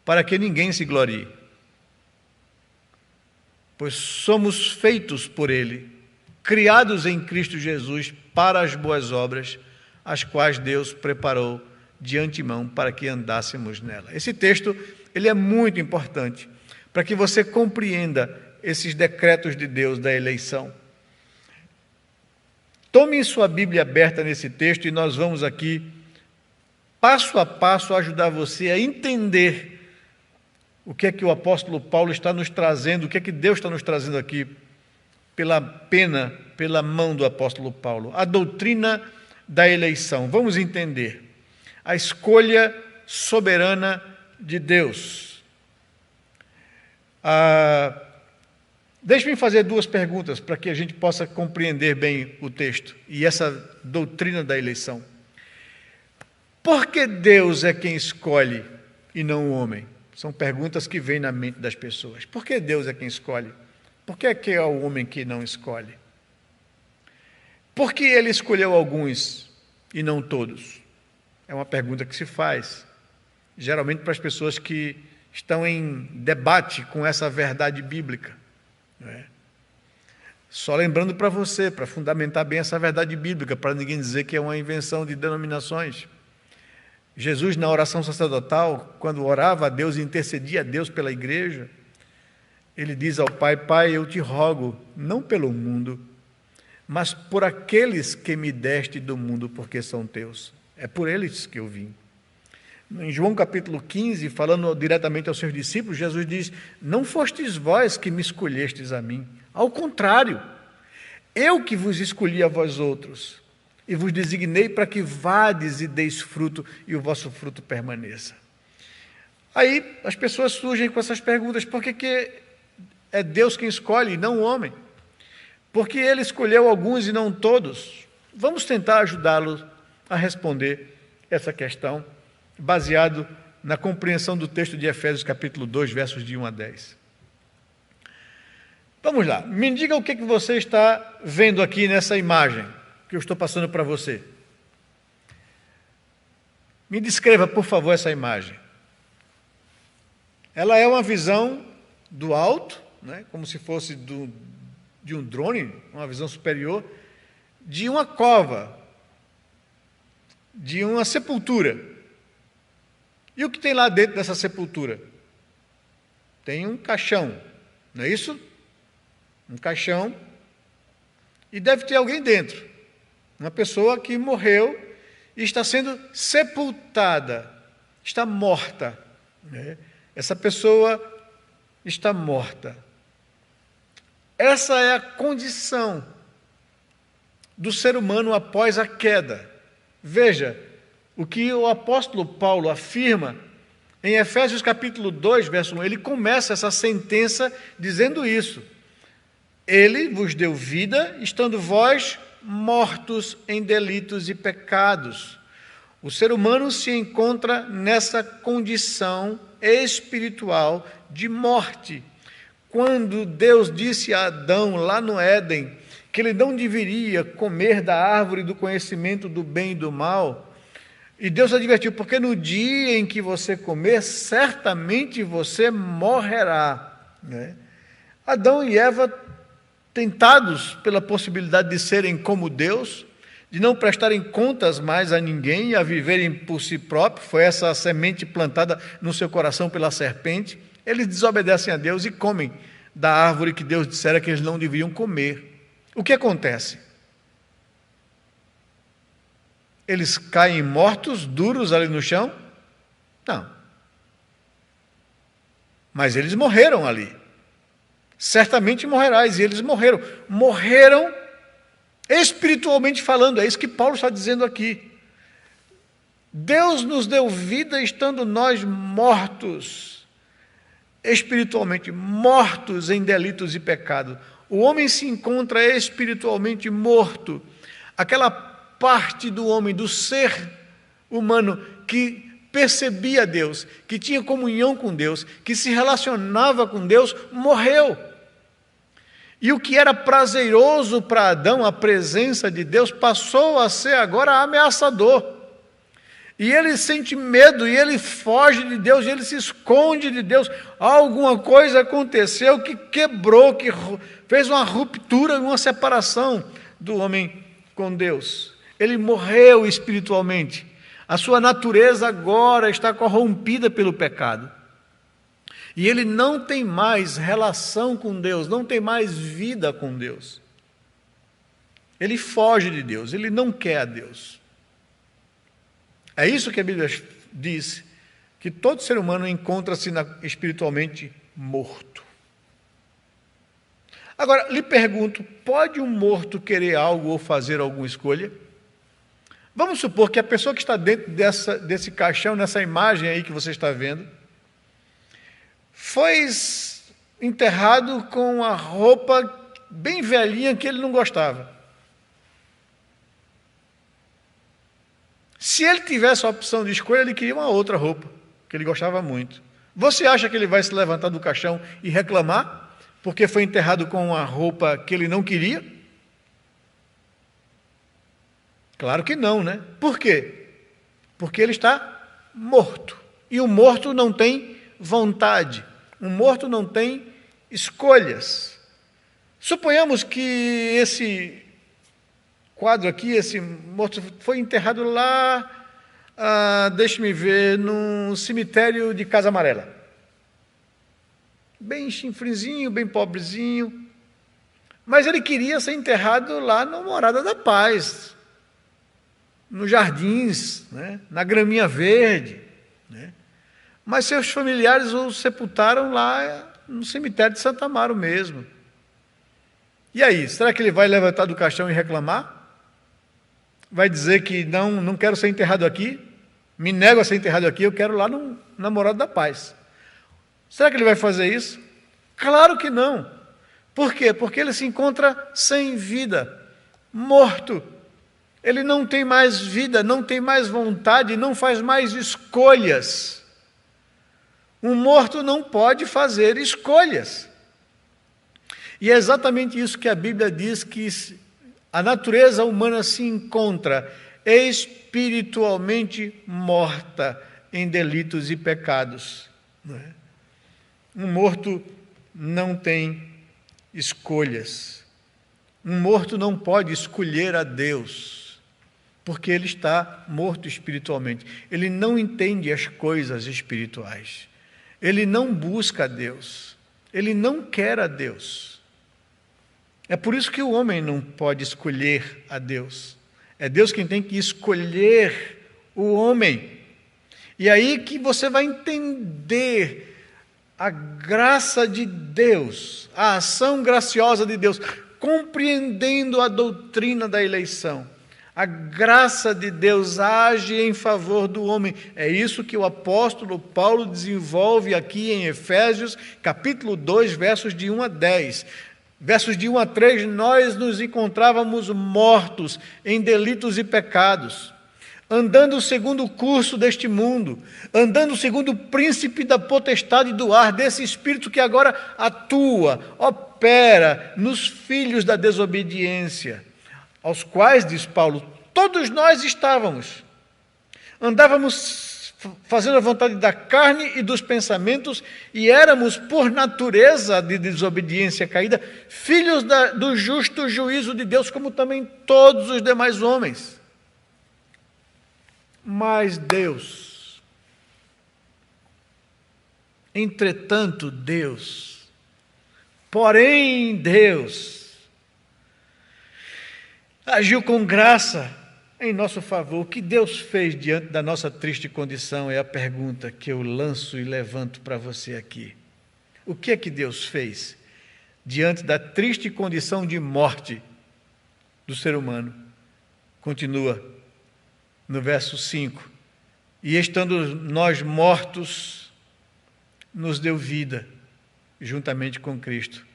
para que ninguém se glorie. Pois somos feitos por Ele, criados em Cristo Jesus para as boas obras, as quais Deus preparou de antemão para que andássemos nela. Esse texto, ele é muito importante para que você compreenda esses decretos de Deus da eleição. Tome sua Bíblia aberta nesse texto e nós vamos aqui, passo a passo, ajudar você a entender o que é que o apóstolo Paulo está nos trazendo, o que é que Deus está nos trazendo aqui pela pena, pela mão do apóstolo Paulo. A doutrina da eleição. Vamos entender. A escolha soberana de Deus. Deixe-me fazer duas perguntas para que a gente possa compreender bem o texto e essa doutrina da eleição. Por que Deus é quem escolhe e não o homem? São perguntas que vêm na mente das pessoas. Por que Deus é quem escolhe? Por que é o homem que não escolhe? Por que ele escolheu alguns e não todos? É uma pergunta que se faz, geralmente para as pessoas que estão em debate com essa verdade bíblica. Não é? Só lembrando para você, para fundamentar bem essa verdade bíblica, para ninguém dizer que é uma invenção de denominações. Jesus, na oração sacerdotal, quando orava a Deus e intercedia a Deus pela igreja, ele diz ao Pai, Pai, eu te rogo, não pelo mundo, mas por aqueles que me deste do mundo, porque são teus. É por eles que eu vim. Em João capítulo 15, falando diretamente aos seus discípulos, Jesus diz: não fostes vós que me escolhestes a mim, ao contrário, eu que vos escolhi a vós outros, e vos designei para que vades e deis fruto, e o vosso fruto permaneça. Aí as pessoas surgem com essas perguntas: por que é Deus quem escolhe e não o homem? Porque ele escolheu alguns e não todos? Vamos tentar ajudá-los a responder essa questão, baseado na compreensão do texto de Efésios capítulo 2, versos de 1 a 10. Vamos lá, me diga o que você está vendo aqui nessa imagem que eu estou passando para você. Me descreva, por favor, essa imagem. Ela é uma visão do alto, né, como se fosse de um drone, uma visão superior, de uma cova, de uma sepultura. E o que tem lá dentro dessa sepultura? Tem um caixão, não é isso? Um caixão, e deve ter alguém dentro, uma pessoa que morreu e está sendo sepultada, está morta, né? Essa pessoa está morta. Essa é a condição do ser humano após a queda. Veja o que o apóstolo Paulo afirma em Efésios capítulo 2, verso 1. Ele começa essa sentença dizendo isso: ele vos deu vida, estando vós mortos em delitos e pecados. O ser humano se encontra nessa condição espiritual de morte. Quando Deus disse a Adão, lá no Éden, que ele não deveria comer da árvore do conhecimento do bem e do mal, e Deus advertiu: porque no dia em que você comer, certamente você morrerá, né? Adão e Eva, tentados pela possibilidade de serem como Deus, de não prestarem contas mais a ninguém e a viverem por si próprios, foi essa a semente plantada no seu coração pela serpente, eles desobedecem a Deus e comem da árvore que Deus dissera que eles não deveriam comer. O que acontece? Eles caem mortos, duros ali no chão? Não. Mas eles morreram ali. Certamente morrerás, e eles morreram. Morreram espiritualmente falando, é isso que Paulo está dizendo aqui. Deus nos deu vida estando nós mortos, espiritualmente, mortos em delitos e pecados. O homem se encontra espiritualmente morto. Aquela parte do homem, do ser humano, que percebia Deus, que tinha comunhão com Deus, que se relacionava com Deus, morreu. E o que era prazeroso para Adão, a presença de Deus, passou a ser agora ameaçador. E ele sente medo, e ele foge de Deus, e ele se esconde de Deus. Alguma coisa aconteceu que quebrou, que fez uma ruptura, uma separação do homem com Deus. Ele morreu espiritualmente. A sua natureza agora está corrompida pelo pecado. E ele não tem mais relação com Deus, não tem mais vida com Deus. Ele foge de Deus, ele não quer a Deus. É isso que a Bíblia diz, que todo ser humano encontra-se espiritualmente morto. Agora, lhe pergunto, pode um morto querer algo ou fazer alguma escolha? Vamos supor que a pessoa que está dentro desse caixão, nessa imagem aí que você está vendo, foi enterrado com uma roupa bem velhinha que ele não gostava. Se ele tivesse a opção de escolha, ele queria uma outra roupa, que ele gostava muito. Você acha que ele vai se levantar do caixão e reclamar, porque foi enterrado com uma roupa que ele não queria? Claro que não, né? Por quê? Porque ele está morto. E o morto não tem vontade. Um morto não tem escolhas. Suponhamos que esse quadro aqui, esse morto, foi enterrado lá, deixe-me ver, num cemitério de Casa Amarela. Bem chinfrinzinho, bem pobrezinho. Mas ele queria ser enterrado lá na Morada da Paz, nos jardins, né? Na graminha verde, né? Mas seus familiares o sepultaram lá no cemitério de Santa Amaro mesmo. E aí, será que ele vai levantar do caixão e reclamar? Vai dizer que não quero ser enterrado aqui, me nego a ser enterrado aqui, eu quero lá na Morada da Paz. Será que ele vai fazer isso? Claro que não. Por quê? Porque ele se encontra sem vida, morto. Ele não tem mais vida, não tem mais vontade, não faz mais escolhas. Um morto não pode fazer escolhas. E é exatamente isso que a Bíblia diz, que a natureza humana se encontra espiritualmente morta em delitos e pecados. Um morto não tem escolhas. Um morto não pode escolher a Deus, porque ele está morto espiritualmente. Ele não entende as coisas espirituais. Ele não busca a Deus. Ele não quer a Deus. É por isso que o homem não pode escolher a Deus. É Deus quem tem que escolher o homem. E aí que você vai entender a graça de Deus, a ação graciosa de Deus, compreendendo a doutrina da eleição. A graça de Deus age em favor do homem. É isso que o apóstolo Paulo desenvolve aqui em Efésios, capítulo 2, versos de 1 a 10. Versos de 1 a 3, nós nos encontrávamos mortos em delitos e pecados, andando segundo o curso deste mundo, andando segundo o príncipe da potestade do ar, desse espírito que agora atua, opera nos filhos da desobediência, aos quais, diz Paulo, todos nós estávamos. Andávamos fazendo a vontade da carne e dos pensamentos, e éramos, por natureza de desobediência caída, filhos do justo juízo de Deus, como também todos os demais homens. Mas Deus, entretanto Deus, porém Deus, agiu com graça em nosso favor. O que Deus fez diante da nossa triste condição é a pergunta que eu lanço e levanto para você aqui. O que é que Deus fez diante da triste condição de morte do ser humano? Continua no verso 5. E estando nós mortos, nos deu vida, juntamente com Cristo.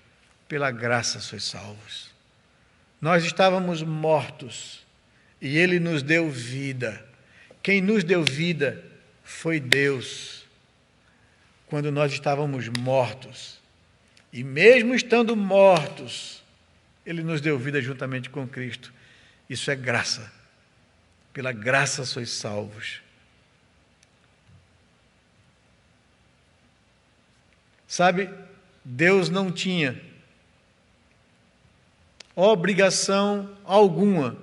Pela graça sois salvos. Nós estávamos mortos, e Ele nos deu vida. Quem nos deu vida foi Deus, quando nós estávamos mortos. E mesmo estando mortos, Ele nos deu vida juntamente com Cristo. Isso é graça. Pela graça sois salvos. Sabe, Deus não tinha obrigação alguma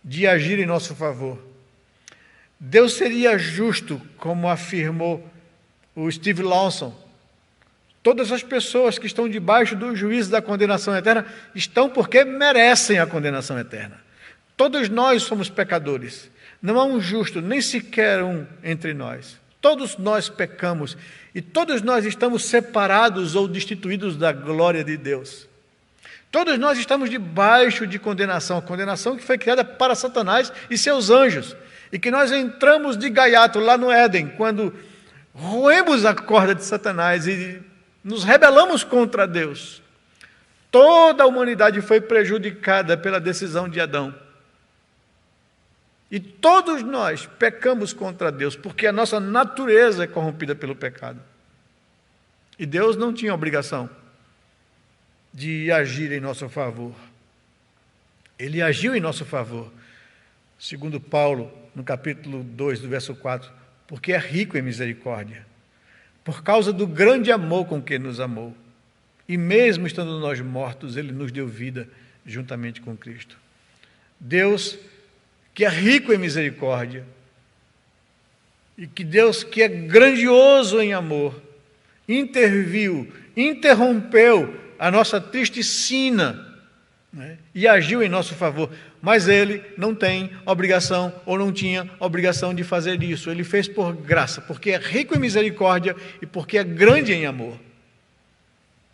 de agir em nosso favor. Deus seria justo, como afirmou o Steve Lawson. Todas as pessoas que estão debaixo do juízo da condenação eterna estão porque merecem a condenação eterna. Todos nós somos pecadores. Não há um justo, nem sequer um entre nós. Todos nós pecamos e todos nós estamos separados ou destituídos da glória de Deus. Todos nós estamos debaixo de condenação, a condenação que foi criada para Satanás e seus anjos, e que nós entramos de gaiato lá no Éden, quando roemos a corda de Satanás e nos rebelamos contra Deus. Toda a humanidade foi prejudicada pela decisão de Adão. E todos nós pecamos contra Deus, porque a nossa natureza é corrompida pelo pecado. E Deus não tinha obrigação de agir em nosso favor. Ele agiu em nosso favor, segundo Paulo, no capítulo 2, do verso 4, porque é rico em misericórdia, por causa do grande amor com que nos amou. E mesmo estando nós mortos, Ele nos deu vida juntamente com Cristo. Deus, que é rico em misericórdia, e que Deus, que é grandioso em amor, interviu, interrompeu a nossa triste sina né? E agiu em nosso favor, mas ele não tem obrigação, ou não tinha obrigação de fazer isso. Ele fez por graça, porque é rico em misericórdia e porque é grande em amor.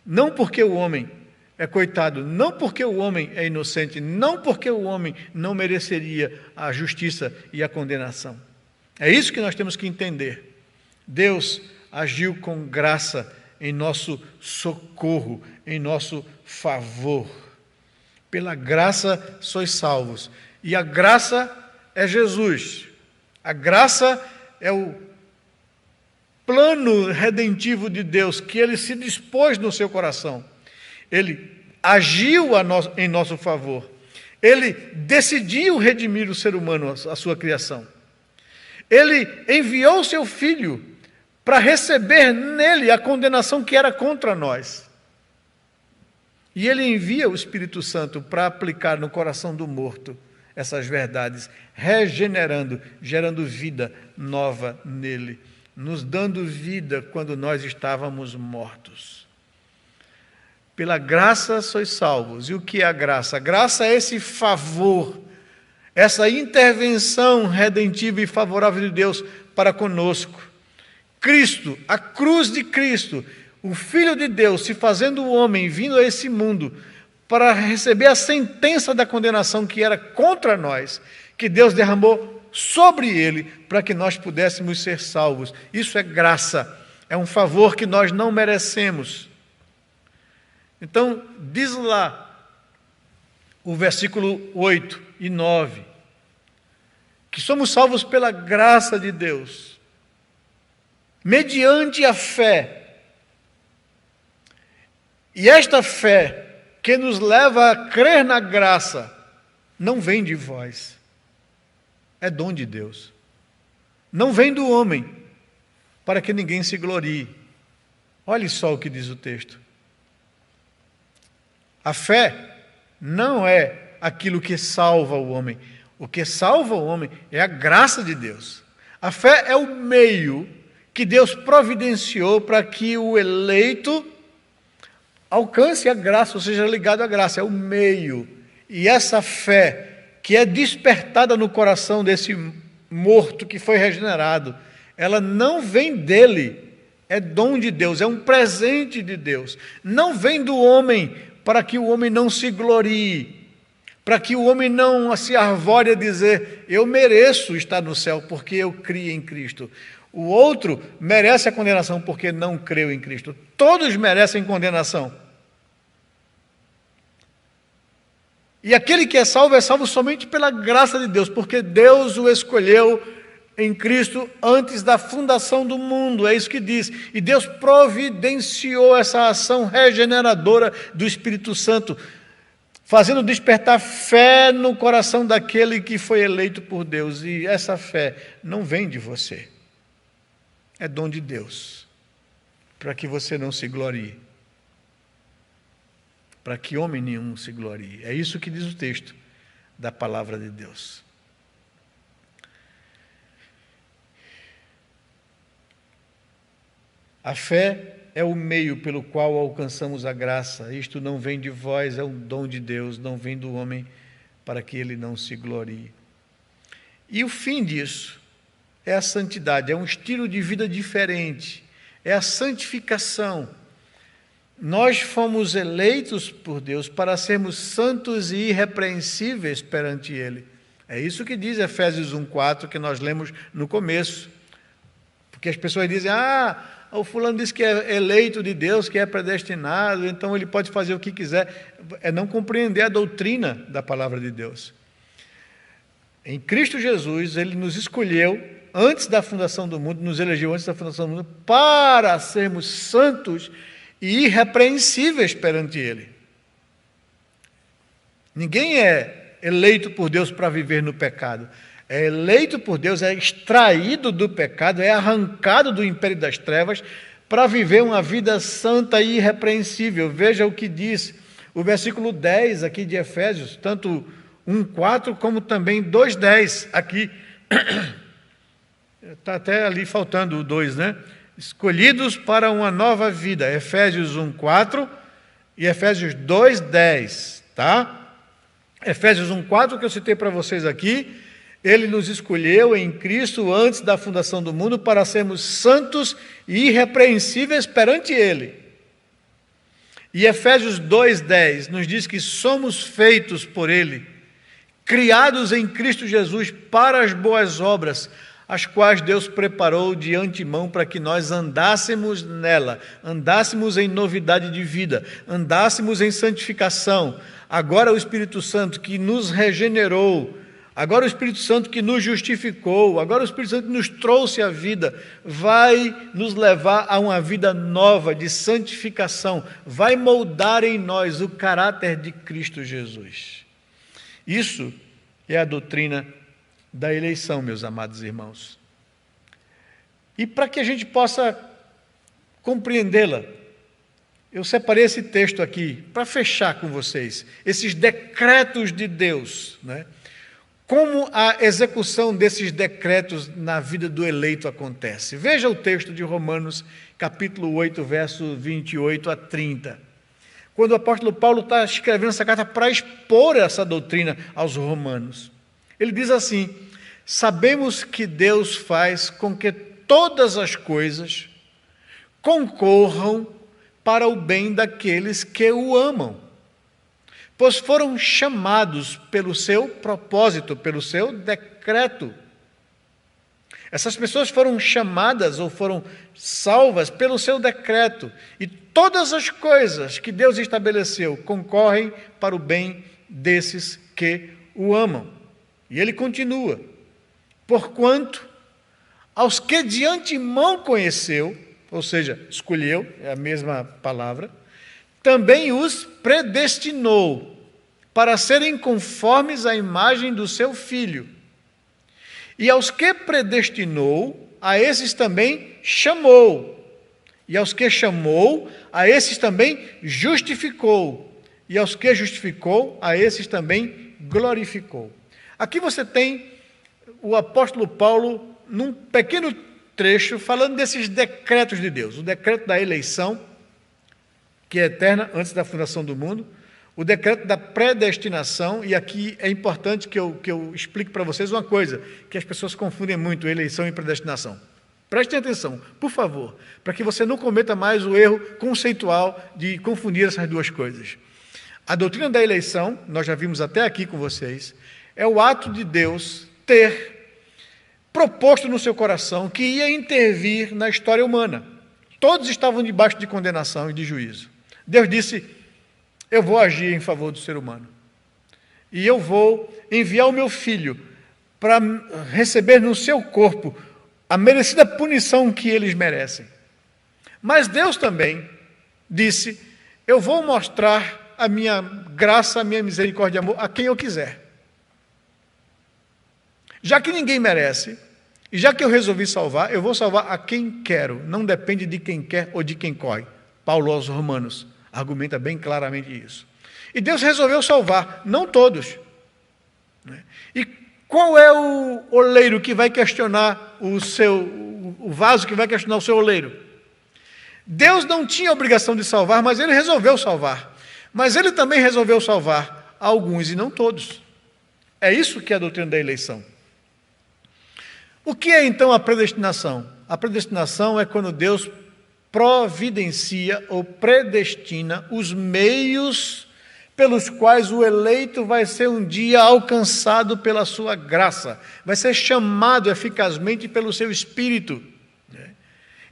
Não porque o homem é coitado, não porque o homem é inocente, não porque o homem não mereceria a justiça e a condenação. É isso que nós temos que entender. Deus agiu com graça em nosso socorro, em nosso favor. Pela graça sois salvos. E a graça é Jesus. A graça é o plano redentivo de Deus, que Ele se dispôs no seu coração. Ele agiu em nosso favor. Ele decidiu redimir o ser humano, a sua criação. Ele enviou seu Filho para receber nele a condenação que era contra nós. E Ele envia o Espírito Santo para aplicar no coração do morto essas verdades, regenerando, gerando vida nova nele, nos dando vida quando nós estávamos mortos. Pela graça sois salvos. E o que é a graça? A graça é esse favor, essa intervenção redentiva e favorável de Deus para conosco. Cristo, a cruz de Cristo, o Filho de Deus se fazendo homem, vindo a esse mundo para receber a sentença da condenação que era contra nós, que Deus derramou sobre ele para que nós pudéssemos ser salvos. Isso é graça, é um favor que nós não merecemos. Então, diz lá o versículo 8 e 9, que somos salvos pela graça de Deus, mediante a fé. E esta fé que nos leva a crer na graça não vem de vós, é dom de Deus. Não vem do homem, para que ninguém se glorie. Olhe só o que diz o texto. A fé não é aquilo que salva o homem. O que salva o homem é a graça de Deus. A fé é o meio que Deus providenciou para que o eleito alcance a graça, ou seja, ligado à graça. É o meio. E essa fé que é despertada no coração desse morto que foi regenerado, ela não vem dele, é dom de Deus, é um presente de Deus. Não vem do homem, para que o homem não se glorie, para que o homem não se arvore a dizer, eu mereço estar no céu porque eu criei em Cristo. O outro merece a condenação porque não creu em Cristo. Todos merecem condenação. E aquele que é salvo somente pela graça de Deus, porque Deus o escolheu em Cristo antes da fundação do mundo, é isso que diz. E Deus providenciou essa ação regeneradora do Espírito Santo, fazendo despertar fé no coração daquele que foi eleito por Deus. E essa fé não vem de você, é dom de Deus, para que você não se glorie, para que homem nenhum se glorie. É isso que diz o texto da palavra de Deus. A fé é o meio pelo qual alcançamos a graça. Isto não vem de vós, é um dom de Deus, não vem do homem, para que ele não se glorie. E o fim disso é a santidade, é um estilo de vida diferente, é a santificação. Nós fomos eleitos por Deus para sermos santos e irrepreensíveis perante Ele. É isso que diz Efésios 1,4, que nós lemos no começo. Porque as pessoas dizem, o fulano diz que é eleito de Deus, que é predestinado, então ele pode fazer o que quiser. É não compreender a doutrina da palavra de Deus. Em Cristo Jesus, Ele nos escolheu antes da fundação do mundo, nos elegeu antes da fundação do mundo, para sermos santos e irrepreensíveis perante Ele. Ninguém é eleito por Deus para viver no pecado. É eleito por Deus, é extraído do pecado, é arrancado do império das trevas para viver uma vida santa e irrepreensível. Veja o que diz o versículo 10 aqui de Efésios, tanto 1,4 como também 2,10 aqui. Está até ali faltando o 2, né? Escolhidos para uma nova vida, Efésios 1,4 e Efésios 2,10, tá? Efésios 1,4, que eu citei para vocês aqui, ele nos escolheu em Cristo antes da fundação do mundo para sermos santos e irrepreensíveis perante Ele. E Efésios 2,10 nos diz que somos feitos por Ele, criados em Cristo Jesus para as boas obras, as quais Deus preparou de antemão para que nós andássemos nela, andássemos em novidade de vida, andássemos em santificação. Agora o Espírito Santo que nos regenerou, agora o Espírito Santo que nos justificou, agora o Espírito Santo que nos trouxe a vida, vai nos levar a uma vida nova de santificação, vai moldar em nós o caráter de Cristo Jesus. Isso é a doutrina da eleição, meus amados irmãos. E para que a gente possa compreendê-la, eu separei esse texto aqui para fechar com vocês, esses decretos de Deus, né? Como a execução desses decretos na vida do eleito acontece. Veja o texto de Romanos, capítulo 8, verso 28 a 30. Quando o apóstolo Paulo está escrevendo essa carta para expor essa doutrina aos romanos. Ele diz assim: sabemos que Deus faz com que todas as coisas concorram para o bem daqueles que o amam, pois foram chamados pelo seu propósito, pelo seu decreto. Essas pessoas foram chamadas ou foram salvas pelo seu decreto, e todas as coisas que Deus estabeleceu concorrem para o bem desses que o amam. E ele continua: porquanto aos que de antemão conheceu, ou seja, escolheu, é a mesma palavra, também os predestinou para serem conformes à imagem do seu Filho. E aos que predestinou, a esses também chamou. E aos que chamou, a esses também justificou. E aos que justificou, a esses também glorificou. Aqui você tem o apóstolo Paulo, num pequeno trecho, falando desses decretos de Deus. O decreto da eleição, que é eterna, antes da fundação do mundo. O decreto da predestinação, e aqui é importante que eu explique para vocês uma coisa, que as pessoas confundem muito eleição e predestinação. Prestem atenção, por favor, para que você não cometa mais o erro conceitual de confundir essas duas coisas. A doutrina da eleição, nós já vimos até aqui com vocês, é o ato de Deus ter proposto no seu coração que ia intervir na história humana. Todos estavam debaixo de condenação e de juízo. Deus disse: eu vou agir em favor do ser humano. E eu vou enviar o meu filho para receber no seu corpo a merecida punição que eles merecem. Mas Deus também disse: eu vou mostrar a minha graça, a minha misericórdia e amor a quem eu quiser. Já que ninguém merece, e já que eu resolvi salvar, eu vou salvar a quem quero. Não depende de quem quer ou de quem corre. Paulo aos Romanos argumenta bem claramente isso. E Deus resolveu salvar, não todos. E qual é o oleiro que vai questionar o vaso que vai questionar o seu oleiro? Deus não tinha obrigação de salvar, mas ele resolveu salvar. Mas ele também resolveu salvar alguns e não todos. É isso que é a doutrina da eleição. O que é então a predestinação? A predestinação é quando Deus providencia ou predestina os meios pelos quais o eleito vai ser um dia alcançado pela sua graça, vai ser chamado eficazmente pelo seu Espírito.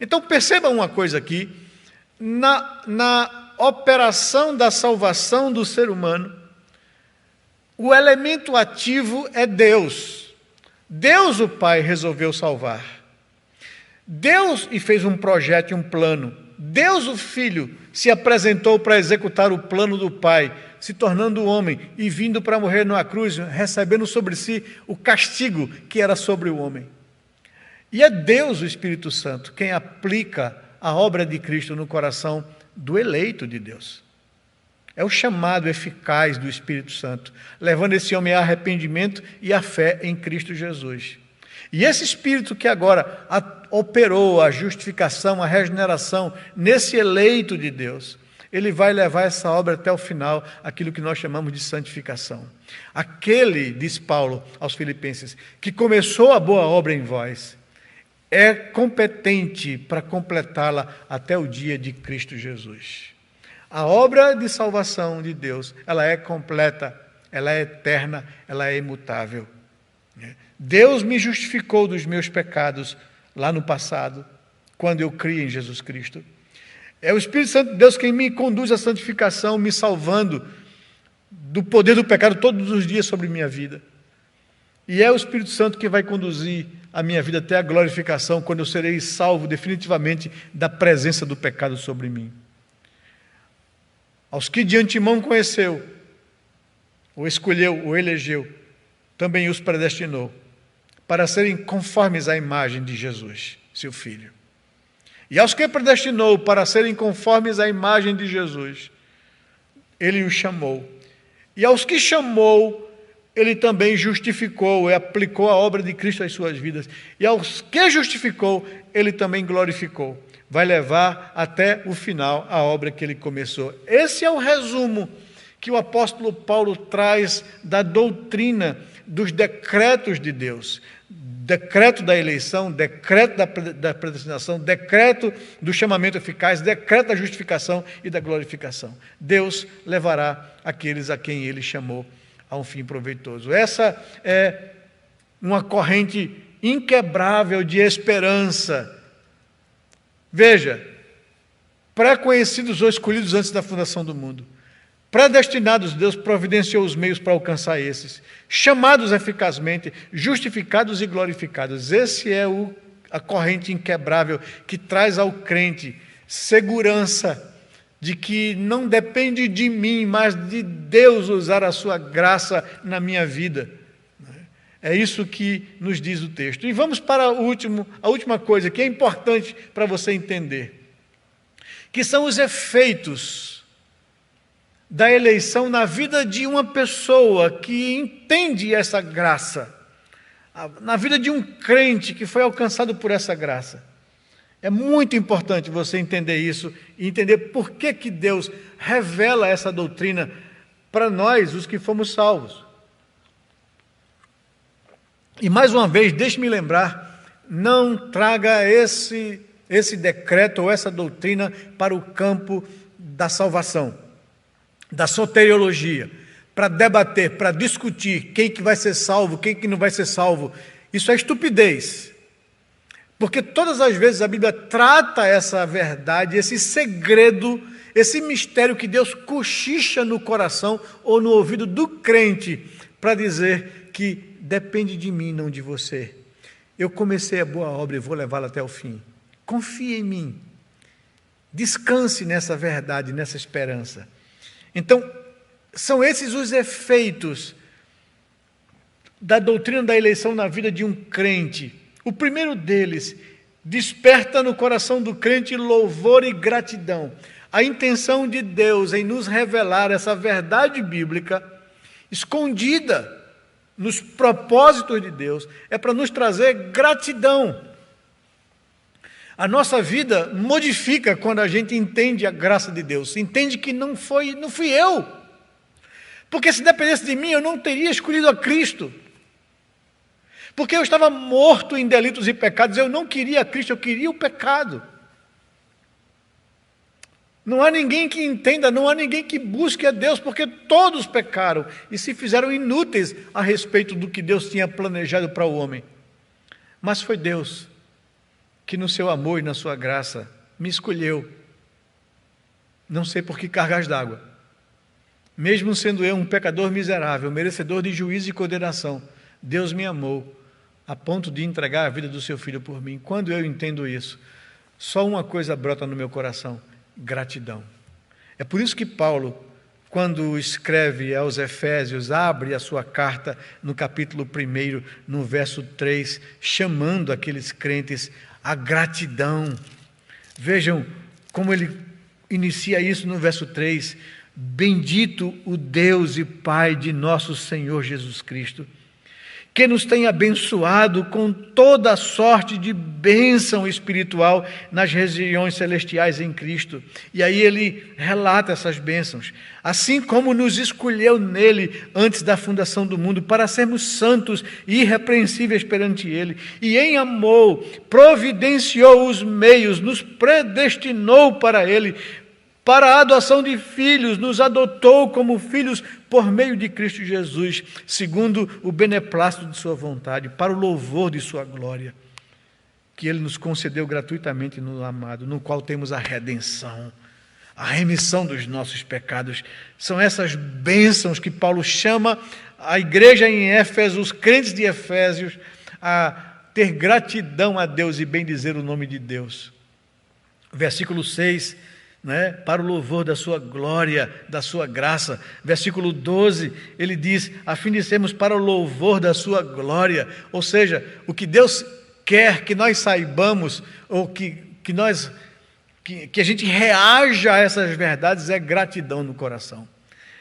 Então perceba uma coisa aqui, na operação da salvação do ser humano, o elemento ativo é Deus. Deus, o Pai, resolveu salvar. Deus, e fez um projeto e um plano. Deus, o Filho, se apresentou para executar o plano do Pai, se tornando homem e vindo para morrer numa cruz, recebendo sobre si o castigo que era sobre o homem. E é Deus, o Espírito Santo, quem aplica a obra de Cristo no coração do eleito de Deus. É o chamado eficaz do Espírito Santo, levando esse homem a arrependimento e a fé em Cristo Jesus. E esse Espírito que agora operou a justificação, a regeneração nesse eleito de Deus, Ele vai levar essa obra até o final, aquilo que nós chamamos de santificação. Aquele, diz Paulo aos Filipenses, que começou a boa obra em vós, é competente para completá-la até o dia de Cristo Jesus. A obra de salvação de Deus, ela é completa, ela é eterna, ela é imutável. Deus me justificou dos meus pecados lá no passado, quando eu criei em Jesus Cristo. É o Espírito Santo de Deus quem me conduz à santificação, me salvando do poder do pecado todos os dias sobre minha vida. E é o Espírito Santo que vai conduzir a minha vida até a glorificação, quando eu serei salvo definitivamente da presença do pecado sobre mim. Aos que de antemão conheceu, ou escolheu, ou elegeu, também os predestinou, para serem conformes à imagem de Jesus, seu Filho. E aos que predestinou para serem conformes à imagem de Jesus, Ele os chamou. E aos que chamou, Ele também justificou e aplicou a obra de Cristo às suas vidas. E aos que justificou, Ele também glorificou. Vai levar até o final a obra que Ele começou. Esse é o resumo que o apóstolo Paulo traz da doutrina dos decretos de Deus. Decreto da eleição, decreto da predestinação, decreto do chamamento eficaz, decreto da justificação e da glorificação. Deus levará aqueles a quem Ele chamou a um fim proveitoso. Essa é uma corrente inquebrável de esperança. Veja, pré-conhecidos ou escolhidos antes da fundação do mundo, predestinados, Deus providenciou os meios para alcançar esses, chamados eficazmente, justificados e glorificados. Esse é a corrente inquebrável que traz ao crente segurança de que não depende de mim, mas de Deus usar a sua graça na minha vida. É isso que nos diz o texto. E vamos para a última coisa que é importante para você entender, que são os efeitos da eleição na vida de uma pessoa que entende essa graça, na vida de um crente que foi alcançado por essa graça. É muito importante você entender isso e entender por que Deus revela essa doutrina para nós, os que fomos salvos. E mais uma vez, deixe-me lembrar, não traga esse decreto ou essa doutrina para o campo da salvação, da soteriologia, para debater, para discutir quem que vai ser salvo, quem que não vai ser salvo. Isso é estupidez. Porque todas as vezes a Bíblia trata essa verdade, esse segredo, esse mistério que Deus cochicha no coração ou no ouvido do crente, para dizer que depende de mim, não de você. Eu comecei a boa obra e vou levá-la até o fim. Confie em mim. Descanse nessa verdade, nessa esperança. Então, são esses os efeitos da doutrina da eleição na vida de um crente. O primeiro deles, desperta no coração do crente louvor e gratidão. A intenção de Deus em nos revelar essa verdade bíblica, escondida nos propósitos de Deus, é para nos trazer gratidão. A nossa vida modifica quando a gente entende a graça de Deus, entende que não fui eu. Porque se dependesse de mim, eu não teria escolhido a Cristo. Porque eu estava morto em delitos e pecados, eu não queria a Cristo, eu queria o pecado. Não há ninguém que entenda, não há ninguém que busque a Deus, porque todos pecaram e se fizeram inúteis a respeito do que Deus tinha planejado para o homem. Mas foi Deus que no seu amor e na sua graça me escolheu. Não sei por que cargas d'água. Mesmo sendo eu um pecador miserável, merecedor de juízo e condenação, Deus me amou a ponto de entregar a vida do seu filho por mim. Quando eu entendo isso, só uma coisa brota no meu coração: gratidão. É por isso que Paulo, quando escreve aos Efésios, abre a sua carta no capítulo 1, no verso 3, chamando aqueles crentes à gratidão. Vejam como ele inicia isso no verso 3: bendito o Deus e Pai de nosso Senhor Jesus Cristo, que nos tem abençoado com toda sorte de bênção espiritual nas regiões celestiais em Cristo. E aí ele relata essas bênçãos. Assim como nos escolheu nele antes da fundação do mundo, para sermos santos e irrepreensíveis perante ele, e em amor providenciou os meios, nos predestinou para ele, para a adoção de filhos, nos adotou como filhos por meio de Cristo Jesus, segundo o beneplácito de sua vontade, para o louvor de sua glória, que ele nos concedeu gratuitamente no amado, no qual temos a redenção, a remissão dos nossos pecados. São essas bênçãos que Paulo chama a igreja em Éfeso, os crentes de Efésios, a ter gratidão a Deus e bendizer o nome de Deus. Versículo 6, para o louvor da sua glória, da sua graça. Versículo 12, ele diz, a fim de sermos para o louvor da sua glória. Ou seja, o que Deus quer que nós saibamos, ou que a gente reaja a essas verdades, é gratidão no coração.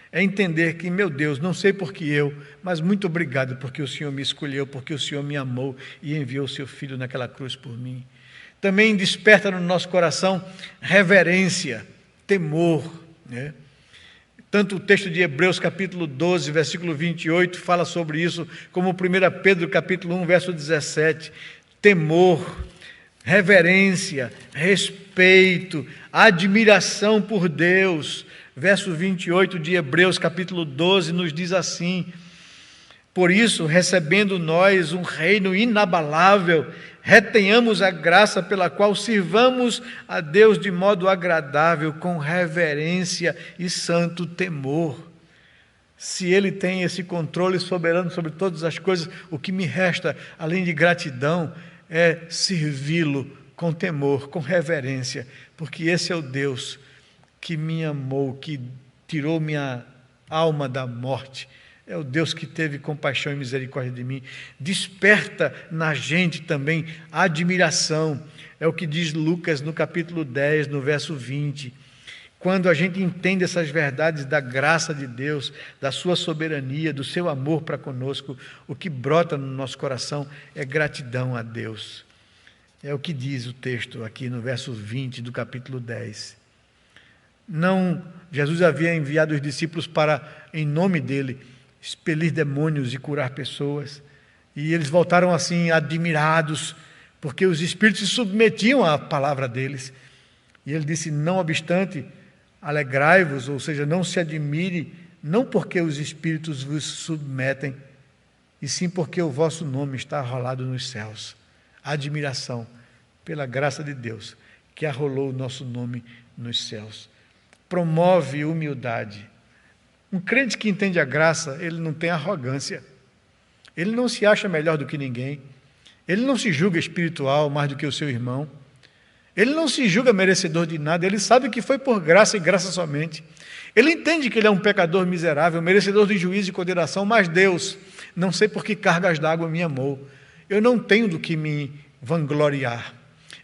É entender que, meu Deus, não sei por que eu, mas muito obrigado porque o Senhor me escolheu, porque o Senhor me amou e enviou o seu Filho naquela cruz por mim. Também desperta no nosso coração reverência, temor. Tanto o texto de Hebreus capítulo 12, versículo 28, fala sobre isso, como 1 Pedro capítulo 1, verso 17. Temor, reverência, respeito, admiração por Deus. Verso 28 de Hebreus capítulo 12 nos diz assim: por isso, recebendo nós um reino inabalável, retenhamos a graça pela qual sirvamos a Deus de modo agradável, com reverência e santo temor. Se Ele tem esse controle soberano sobre todas as coisas, o que me resta, além de gratidão, é servi-lo com temor, com reverência, porque esse é o Deus que me amou, que tirou minha alma da morte. É o Deus que teve compaixão e misericórdia de mim. Desperta na gente também a admiração. É o que diz Lucas no capítulo 10, no verso 20. Quando a gente entende essas verdades da graça de Deus, da sua soberania, do seu amor para conosco, o que brota no nosso coração é gratidão a Deus. É o que diz o texto aqui no verso 20 do capítulo 10. Jesus havia enviado os discípulos para, em nome dele, expelir demônios e curar pessoas. E eles voltaram assim admirados, porque os espíritos se submetiam à palavra deles. E ele disse, não obstante, alegrai-vos, ou seja, não se admire, não porque os espíritos vos submetem, e sim porque o vosso nome está arrolado nos céus. Admiração pela graça de Deus, que arrolou o nosso nome nos céus. Promove humildade. Um crente que entende a graça, ele não tem arrogância. Ele não se acha melhor do que ninguém. Ele não se julga espiritual mais do que o seu irmão. Ele não se julga merecedor de nada. Ele sabe que foi por graça e graça somente. Ele entende que ele é um pecador miserável, merecedor de juízo e condenação, mas Deus, não sei por que cargas d'água me amou. Eu não tenho do que me vangloriar.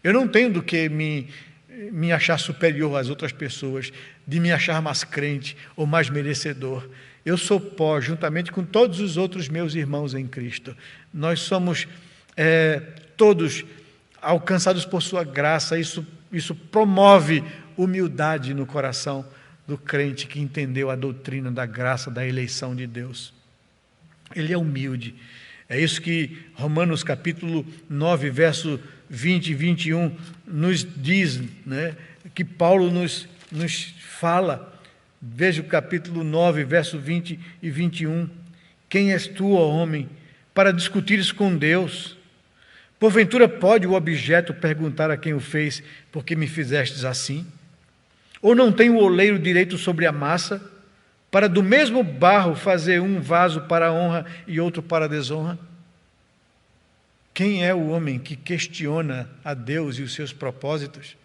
Eu não tenho do que me achar superior às outras pessoas, de me achar mais crente ou mais merecedor. Eu sou pó, juntamente com todos os outros meus irmãos em Cristo. Nós somos todos alcançados por sua graça. Isso promove humildade no coração do crente que entendeu a doutrina da graça, da eleição de Deus. Ele é humilde. É isso que Romanos capítulo 9, verso 20 e 21 nos diz, que Paulo nos fala. Veja o capítulo 9, verso 20 e 21. Quem és tu, ó homem, para discutires com Deus? Porventura pode o objeto perguntar a quem o fez, por que me fizestes assim? Ou não tem o oleiro direito sobre a massa, para do mesmo barro fazer um vaso para a honra e outro para a desonra? Quem é o homem que questiona a Deus e os seus propósitos?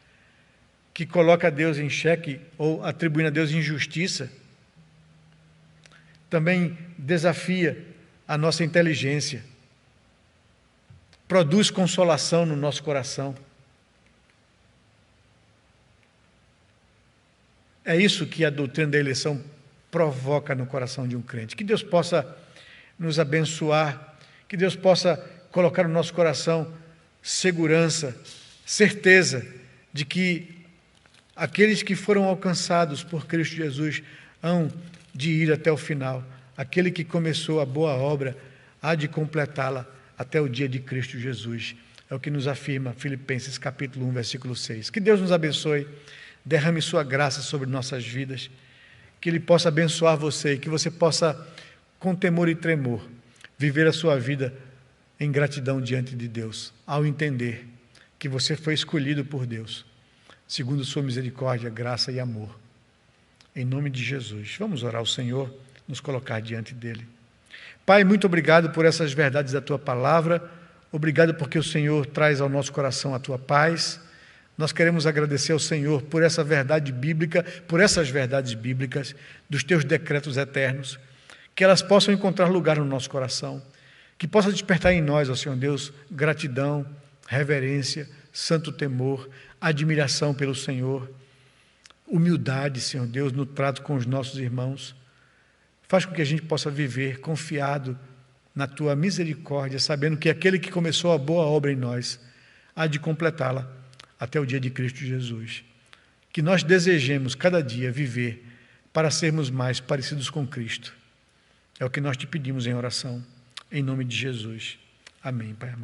Que coloca a Deus em xeque ou atribuindo a Deus injustiça? Também desafia a nossa inteligência. Produz consolação no nosso coração. É isso que a doutrina da eleição provoca no coração de um crente. Que Deus possa nos abençoar, Que Deus possa colocar no nosso coração segurança, certeza de que aqueles que foram alcançados por Cristo Jesus hão de ir até o final. Aquele que começou a boa obra há de completá-la até o dia de Cristo Jesus. É o que nos afirma Filipenses capítulo 1, versículo 6. Que Deus nos abençoe, derrame sua graça sobre nossas vidas, que Ele possa abençoar você e que você possa, com temor e tremor, viver a sua vida em gratidão diante de Deus, ao entender que você foi escolhido por Deus, segundo sua misericórdia, graça e amor. Em nome de Jesus. Vamos orar ao Senhor, nos colocar diante dEle. Pai, muito obrigado por essas verdades da Tua palavra. Obrigado porque o Senhor traz ao nosso coração a Tua paz. Nós queremos agradecer ao Senhor por essa verdade bíblica, por essas verdades bíblicas, dos Teus decretos eternos, que elas possam encontrar lugar no nosso coração, que possa despertar em nós, ó Senhor Deus, gratidão, reverência, santo temor, admiração pelo Senhor, humildade, Senhor Deus, no trato com os nossos irmãos. Faz com que a gente possa viver confiado na Tua misericórdia, sabendo que aquele que começou a boa obra em nós há de completá-la até o dia de Cristo Jesus. Que nós desejemos cada dia viver para sermos mais parecidos com Cristo. É o que nós te pedimos em oração, em nome de Jesus. Amém, Pai amado.